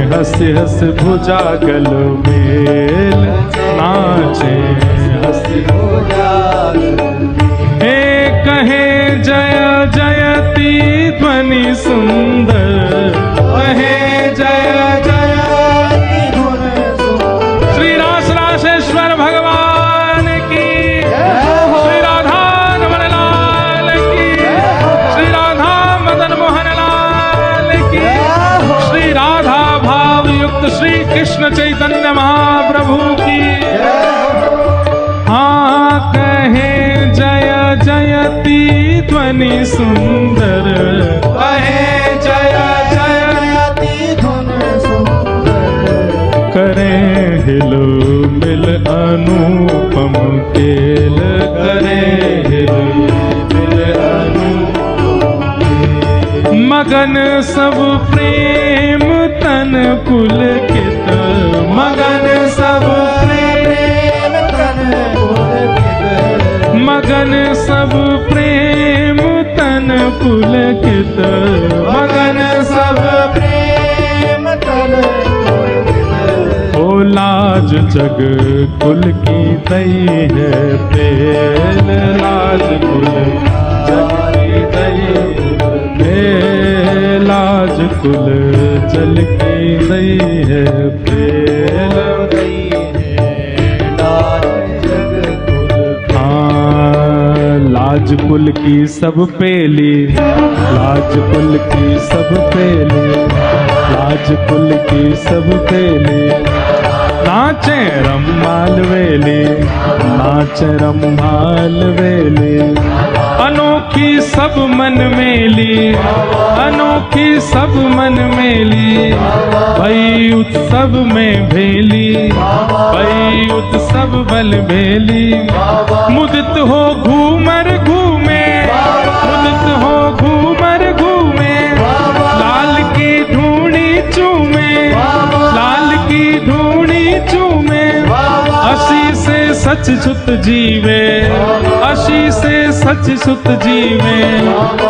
हंस हंस भुजागल मेल, नाचे हंस भुजागल हे कहे जय जयति ध्वनि सुंदर, कहे जय जयति ध्वनि सुंदर। श्री रास रासेश्वर भगवान की, श्री राधा रमण लाल की, श्री राधा मदन मोहन लाल की, श्री राधा भाव युक्त श्री कृष्ण चैतन्य महाप्रभु की। हाँ कहे जय जयति ध्वनि सुंदर, कहे जय जयति ध्वनि सुंदर। करें हिलो मिल अनुपम खेल, करें हिलो मिल अनुपम खेल। मगन सब प्रेम तन पुलकित, मगन सब प्रेम तन पुलकित, मगन सब प्रेम तन पुलकित, मगन सब प्रेम तन पुलकित। ओ लाज जग कुल की दई है पेल, लाज कुल जग की दई है, लाज कुल जल की दई है पेल, लाज कुल की सब पेली, लाज कुल की सब पेली, लाज कुल की सब पेली। नाचे रम्माल वेली, नाचे रम्माल वेली। अनोखी सब मन मेली, अनोखी सब मन मेली। भई उत्सव में भेली, भई उत्सव बल भेली। मुदित हो घूमर घूमे, मुदित हो घूमर घूमे। लाल की ढूंढी चूमे, लाल की ढूंढी चूमे। असी से सच सुत जीवे, असी से सच सुत जीवे।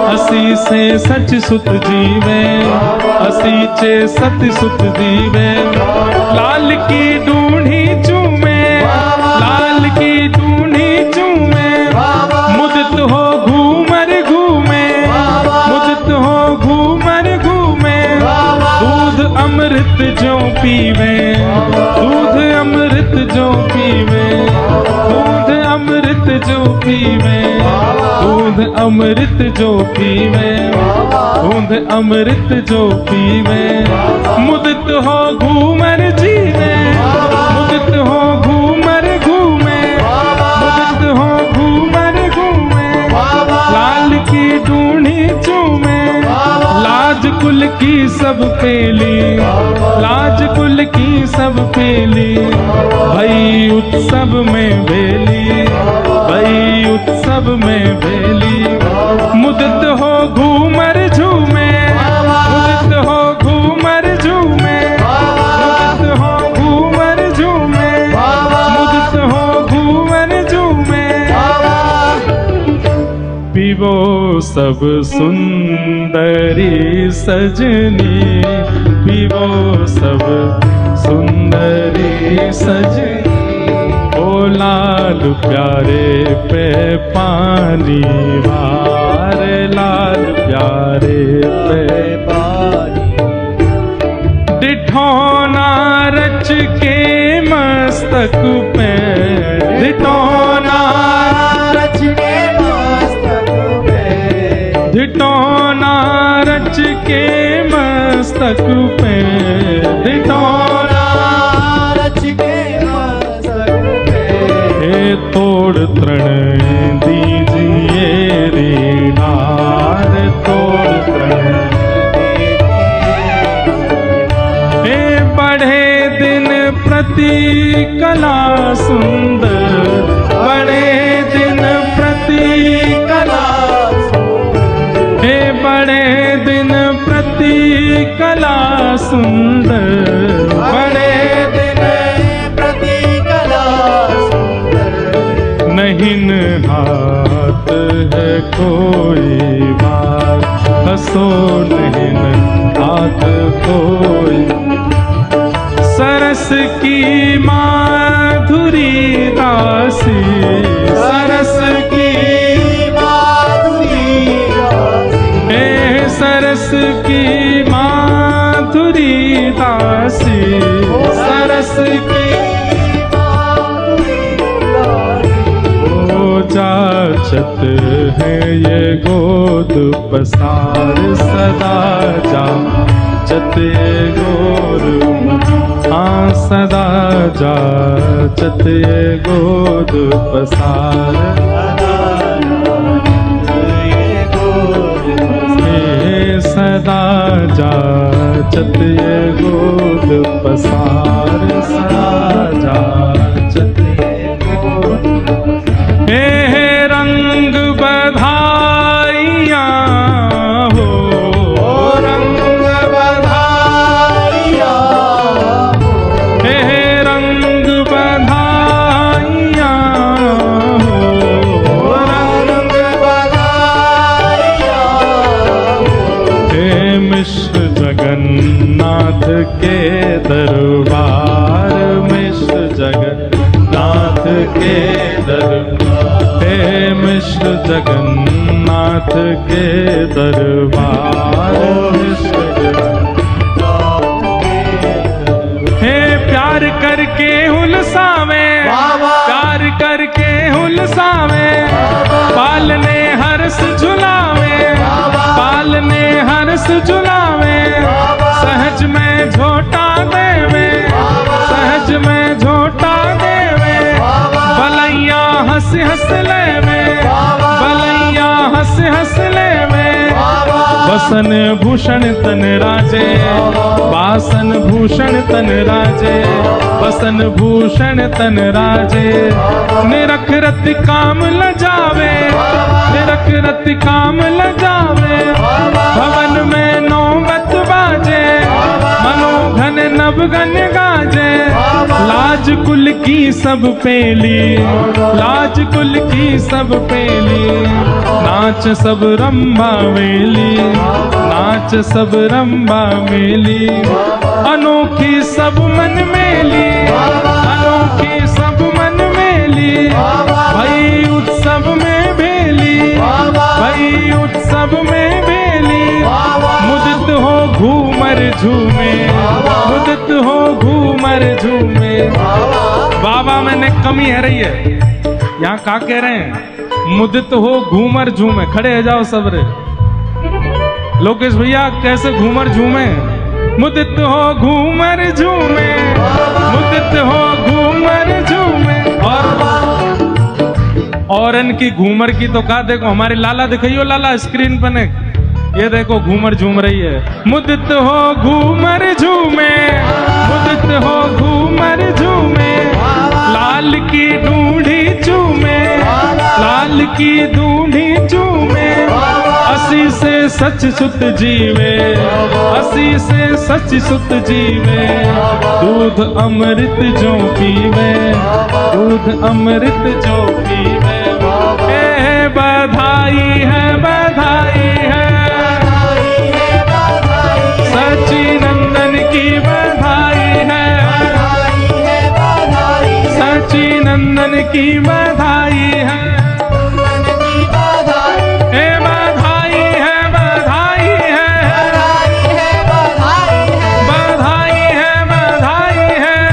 असी से सच सुत जीवे, असी चे सत सुत जीवे। लाल की ढूंढी चूमे, लाल की ढूंढी चूमे। मुदित हो घूमर घूमे, मुदित हो घूमर घूमे। दूध अमृत जो पीवे, दूध अमृत जो पीवे। दूध अमृत जो पीवे, दूध अमृत जो पीवे। दूध अमृत जो पीवे। मुदित हो घूमर जीवे, मुदित हो घूमर घूमे। मुदित हो घूमर घूमे। लाल की ढूंढी चूमे। लाज कुल की सब पेली, लाज कुल की सब पेली। भई उत्सव में भेली, भई उत्सव में भेली। मुदित हो घूमर झूमे, मुदित हो घूमर झूमे। मुदित हो घूमर झूमे, मुदित हो घूमर झूमे। पीवो सब सुंदरी सजनी, पीवो सब सुंदरी सजनी। ओ लाल प्यारे पे पानी वार, लाल प्यारे पे पानी। डिठौना रच के मस्तक पे, डिठौना रच के मस्तक पे। डिठौना रच के मस्तक पे। डिठौना रच के मस्तक पे। हे तोड़ तृण दीजिए रे नार, तोड़ तृण हे बढ़े दिन प्रति कला सुंदर। बढ़े दिन प्रति कला, हे बढ़े दिन प्रति कला सुंदर। बढ़े दिन प्रति सरस की माधुरी दासी, सरस की माधुरी दासी, हे सरस की माधुरी दासी, सरस की माधुरी दासी। ओ जाचत है ये गोद पसार, सदा जाचत ये गोर, हाँ सदा जाचत ये गोद पसार, हे सदा जाचत ये गोद पसार, सदा जाचत ये गोद पसार। हे रंग बधाइयाँ हो, रंग बधाइयाँ हो, हे रंग बधाइयाँ हो, रंग बधाइयाँ हो। हे मिश्र जगन्नाथ के दरबार, मिश्र जगन्नाथ के दरबार, हे मिश्र जगन्नाथ के दरबार, मिश्र जगन्नाथ के दरबार। हे प्यार करके हुलसावे, बाबा। प्यार करके हुलसावे, पालने हर्ष झुलावे, पालने हर्ष झुलावे, सहज में झोटा देवे, सहज में झोटा देवे, भलैया हंस हंस लेवे, भलैया हंस हंस लेवे, बसन भूषण तन राजे, बासन भूषण तन राजे, बसन भूषण तन राजे, निरख रति काम लजावे, निरख रति काम लजावे, भवन में नौबत बाजे, मनोघन नवगन गाजे, लाज कुल की सब पेली, लाज कुल की सब पेली, नाच सब रंबा मेली, नाच सब रंबा मेली, अनोखी सब मन मेली, अनोखी सब मन मेली, भाई उत्सव में भेली, भाई उत्सव में भेली, मुदित हो घूमर झूमे, मुदित हो घूमर झूमे। बाबा मैंने कमी है रही है, यहाँ का कह रहे हैं, मुदित हो घूमर झूमे, खड़े हो जाओ सबरे। लोकेश भैया कैसे घूमर झूमे, मुदित हो घूमर झूमे, मुदित हो घूमर झूमे। और इनकी घूमर की तो का देखो, हमारी लाला दिखाइयो, लाला स्क्रीन पर ने, ये देखो घूमर झूम रही है, मुदित हो घूमर झूमे, मुदित हो घूमर झूमे, लाल की ढूंढी चूमे, लाल की ढूंढी चूमे, असी से सच सुत जीवे, असी से सच सुत जीवे, दूध अमृत जो पीवे, दूध अमृत जो पीवे। बधाई है, बधाई है, सच्चिनंदन की बधाई है, सच्चिनंदन की बधाई है, हे बधाई है, बधाई है, बधाई है, बधाई है,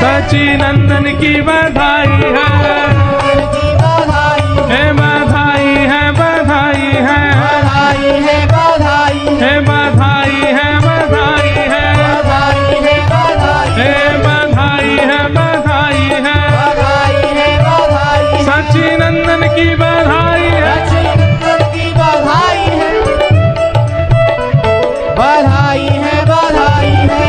सच्चिनंदन की बधाई है, हे बधाई है, बधाई है, हे बधाई है, बधाई है, हे बधाई है, बधाई है, सच्चिनंदन की बधाई है, बधाई है, बधाई है,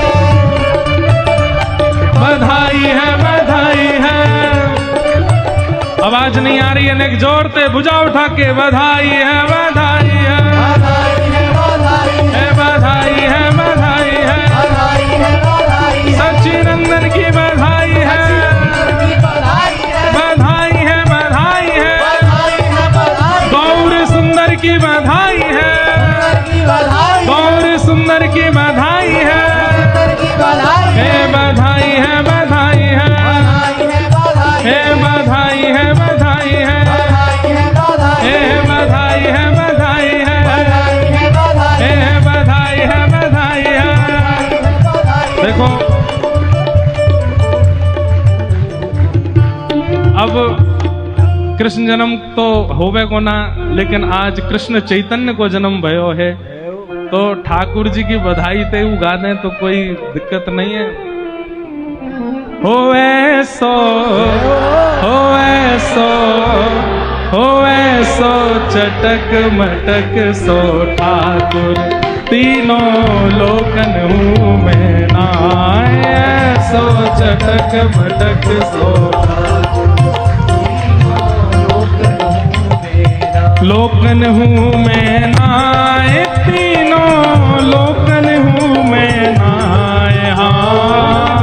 बधाई है, बधाई है। आवाज नहीं आ रही है, नेक जोर से भुजा उठा के, बधाई है, बधाई है, हे बधाई है, बधाई है, सच्चिनंदन की बधाई है, बधाई है, बधाई है, गौर सुंदर की बधाई है, गौर सुंदर की बधाई है, देखो अब कृष्ण जन्म तो होवे को ना, लेकिन आज कृष्ण चैतन्य को जन्म भयो है, तो ठाकुर जी की बधाई ते उगा दें तो कोई दिक्कत नहीं है। होवे सो चटक मटक सो ठाकुर, तीनों लोकन हूँ मैं नाय। सो चटक मटक सो लोकन हूँ मैं नाय, तीनों लोकन हूँ मैं नाय। हाँ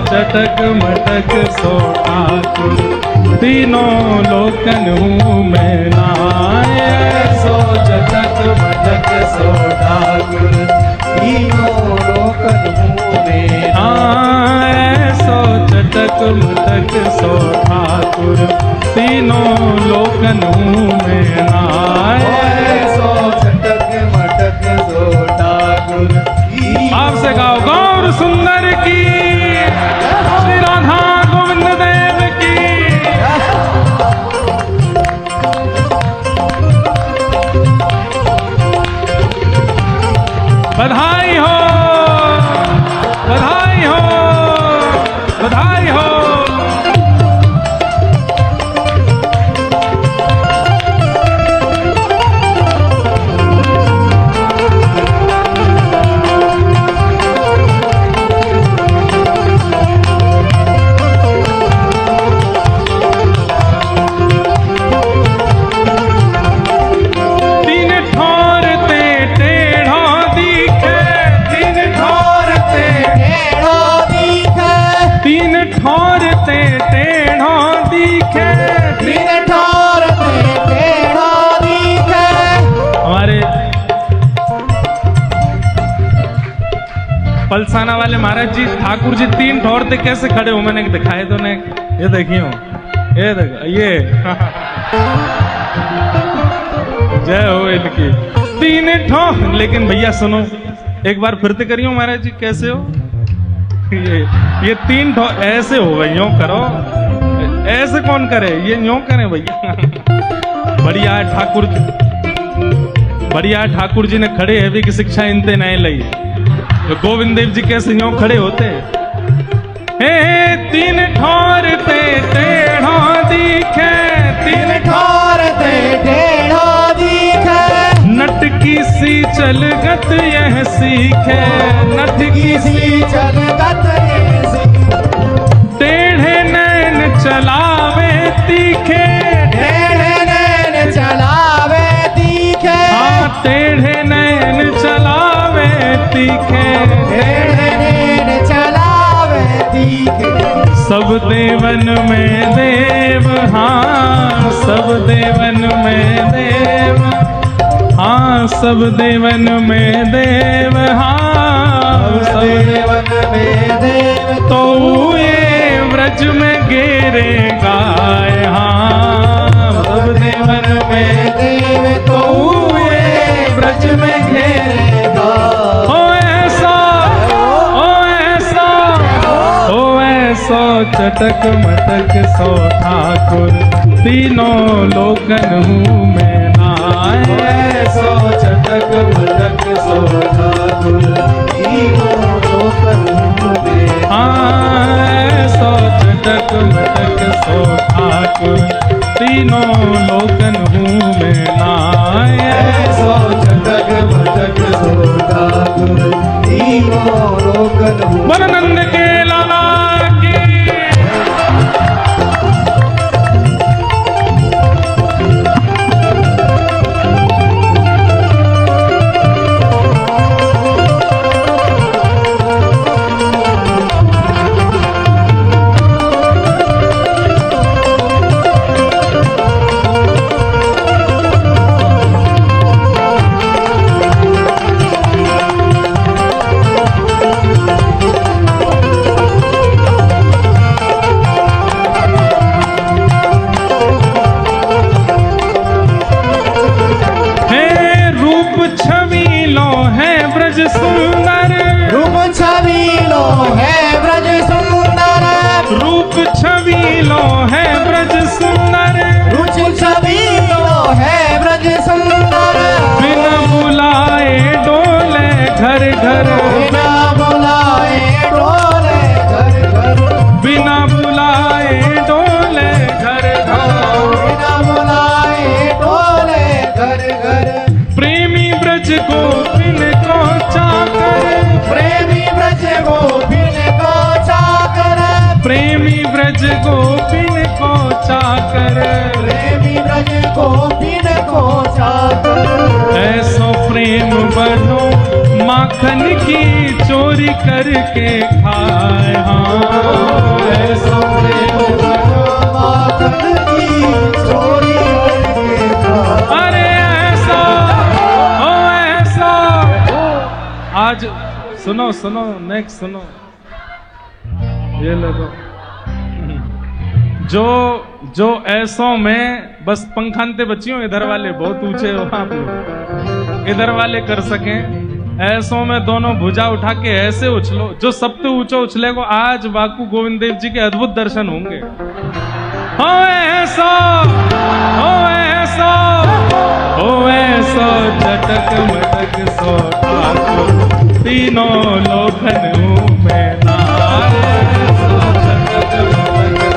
चटक मटक सो ठाकुर, तीनों लोकन हूँ मैं नाय। सो चटक मटक सो ठाकुर, तीनों लोकन हूँ मैं नाय। सो चटक मटक सो ठाकुर, तीनों लोकन हूँ मैं नाय। सो चटक मटक सो ठाकुर। आपसे गाओ गौर सुंदर की, श्री राधा गोविंद देव की। बधाई हो, बधाई हो, बधाई हो। पलसाना वाले महाराज जी, ठाकुर जी तीन ठौरते कैसे खड़े हो, मैंने दिखाए तो नहीं, ये देखिए, ये देखो, ये जय हो इनकी तीन ठौर। लेकिन भैया सुनो, एक बार फिर से करियो महाराज जी, कैसे हो? ये तीन ठौर ऐसे हो भाई, यूं करो, ऐसे कौन करे, ये यूं करें भैया। बढ़िया ठाकुर, बढ़िया ठाकुर जी ने खड़े है भी की शिक्षा इनते नहीं लई। तो गोविंद देव जी कैसे यूं खड़े होते? हे तीन ठौर ते टेढ़ा दिखे, तीन ठौर ते टेढ़ा दिखे, नटकी सी चलगत यह सीखे, नटकी सी चलगत यह सीखे, टेढ़े नैन चलावे तीखे, टेढ़े नैन चलावे तीखे, हाँ टेढ़े नैन चलावे तीखे, टेढ़े नैन चलावे तीखे। सब देवन में देव, हाँ सब देवन में देव, हाँ सब देवन में देव, हाँ सब देवन में देव, तो ये व्रज में गेरे गाय, हाँ सब देवन में देव, तो ये व्रज में घेरे गाय। हो ऐसा, हो ऐसा, हो ऐसा चटक मटक सो ठाकुर, तीनों लोकन हूँ मैं नाय। सो चटक मटक सो ठाकुर, तीनों लोकन हूँ मैं नाय। सो चटक मटक सो ठाकुर, तीनों लोकन हूँ मैं नाय। सो चटक मटक सो ठाकुर, तीनों लोकन हूँ। वरनंद के लाला की घर, बिना बुलाए डोले घर घर, बिना बुलाए डोले घर घर। बिना बुलाए डोले घर घर। प्रेमी ब्रज गोपिन को चाकर, प्रेमी ब्रज गोपिन को चाकर, प्रेमी ब्रज गोपिन को चाकर, प्रेमी ब्रज गोपिन को चाकर। ऐसो प्रेम बनो माखन की चोरी करके खाए। हाँ, ऐसो प्रेम बनो माखन की चोरी करके खाए। अरे ऐसा, ओ ऐसा। आज सुनो सुनो, नेक्स्ट सुनो, ये ले लो। जो ऐसों में बस पंखानते बच्ची हो, इधर वाले बहुत ऊंचे हो आप लोग, इधर वाले कर सकें। ऐसों में दोनों भुजा उठा के ऐसे उछलो, जो सबसे ऊंचा उछलेगो आज बाकू गोविंद देव जी के अद्भुत दर्शन होंगे। हो ऐसा, हो ऐसा, हो ऐसा, चटक मटक सो ठाकुर तीनों लोकन में नारे। चटक मटक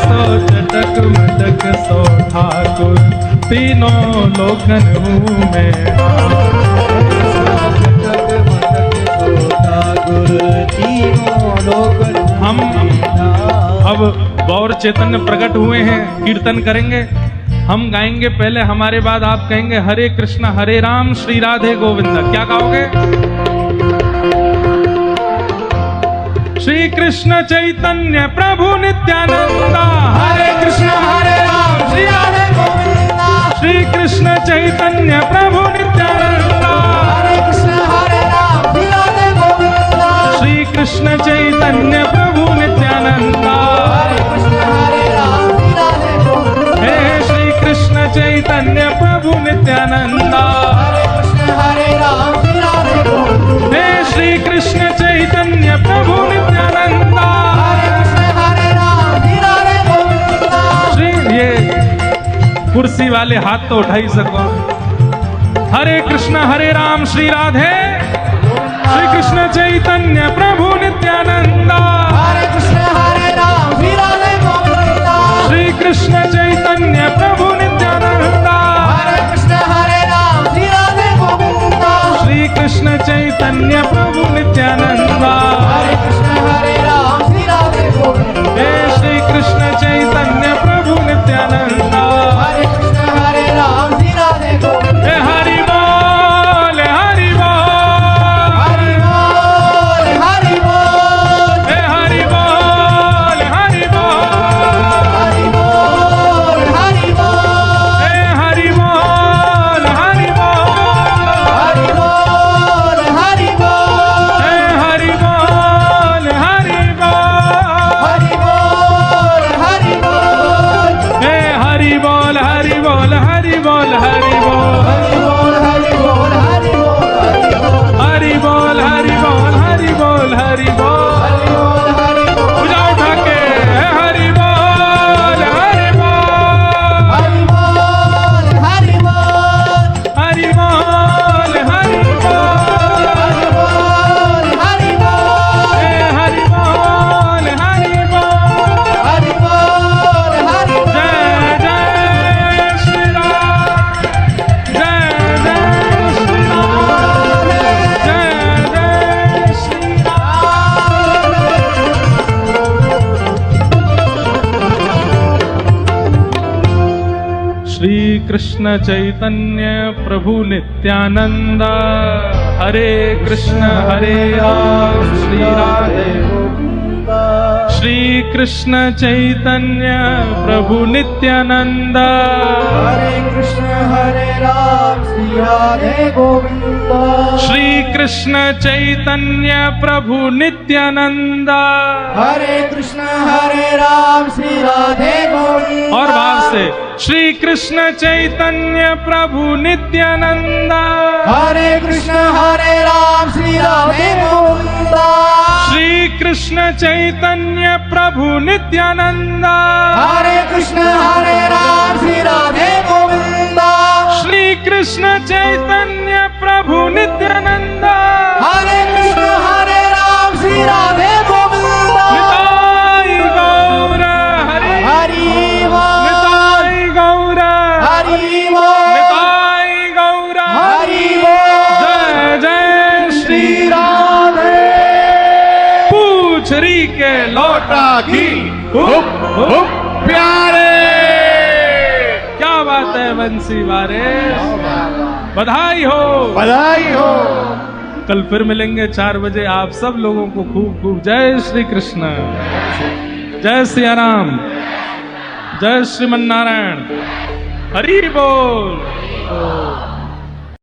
सो चटक मटक सो ठाकुर तीनों लोकन हूँ मैं। चटक मटक सो ठाकुर तीनों लोकन। हम अब गौर चैतन्य प्रकट हुए हैं, कीर्तन करेंगे, हम गाएंगे पहले, हमारे बाद आप कहेंगे हरे कृष्ण हरे राम श्री राधे गोविंदा। क्या गाओगे? श्री कृष्ण चैतन्य प्रभु नित्यानंदा, हरे कृष्ण हरे राम श्री राधे गोविंदा। श्री कृष्ण चैतन्य प्रभु नित्यानंदा, हरे कृष्ण हरे राम श्री राधे गोविंदा। श्री कृष्ण चैतन्य प्रभु नित्यानंदा, हरे कृष्ण हरे राम श्री राधे गोविंदा। हे श्री कृष्ण चैतन्य प्रभु नित्यानंदा, हरे कृष्ण हरे राम श्री राधे गोविंदा। हे श्री कृष्ण चैतन्य प्रभु नित्यानंदा, हरे कृष्ण हरे राम श्री राधे गोविंदा। श्री, ये कुर्सी वाले हाथ तो उठा ही सको। हरे कृष्ण हरे राम श्री राधे, श्री कृष्ण चैतन्य प्रभु नित्यानंदा, हरे कृष्ण हरे राम श्री राधे गोविंदा। श्री कृष्ण चैतन्य प्रभु नित्यानंदा, हरे कृष्ण हरे राम श्री राधे गोविंदा। श्री कृष्ण चैतन्य प्रभु नित्यानंदा, हरे कृष्ण हरे राम श्री राधे गोविंदा। हे श्री कृष्ण चैतन्य प्रभु नित्यानंदा, हरे कृष्ण हरे राम श्री राधे गोविंदा। हे हरि बोल हरि बोल, हरि बोल हरि बोल, हे हरि बोल हरि बोल, हरि बोल हरि बोल, हे हरि बोल हरि बोल, हरि बोल हरि बोल, हे हरि बोल हरि बोल, हरि बोल हरि बोल, हे हरि बोल हरि बोल हरि बोल हरि बोल, हरि बोल हरि बोल, हरि बोल हरि बोल, हरि बोल हरि बोल हरि बोल, हरि बोल हरि बोल, पूजा उठा के हरि बोल हरि बोल, हरि बोल हरि बोल, हरि बोल हरि बोल, हरि बोल हरि बोल, हे हरि बोल हरि बोल, हरि बोल हरि बोल। जय जय श्री राम, जय जय श्री राम, जय जय श्री राम। श्री कृष्ण चैतन्य प्रभु नित्यानंद, हरे कृष्ण हरे राम श्री राधे। श्री कृष्ण चैतन्य प्रभु नित्यानंद, हरे कृष्ण हरे राम श्री राधे गोविंदा। श्री कृष्ण चैतन्य प्रभु नित्यानंद। हरे कृष्ण हरे राम श्री राधे गोविंदा। और भाव से श्री कृष्ण चैतन्य प्रभु नित्यानंद, हरे कृष्ण हरे राम श्री राधे गोविंदा। श्री कृष्ण चैतन्य प्रभु नित्यानंद, हरे कृष्ण हरे राम श्री राधे गोविंदा। कृष्ण चैतन्य प्रभु नित्यानंद, हरे कृष्ण हरे राम श्री राधे गोविंद, निताई गौर हरि, हरि बोल, निताई गौर, हरि बोल, निताई गौर, हरि बोल, जय जय श्री श्री राधे। पूछरी के लौटा की हुप हुप प्यारे। क्या बात है बंसी वारे, बधाई हो। बधाई हो। कल फिर मिलेंगे 4 बजे। आप सब लोगों को खूब खूब जय श्री कृष्ण, जय सिया राम, जय श्रीमन नारायण, हरि बोल।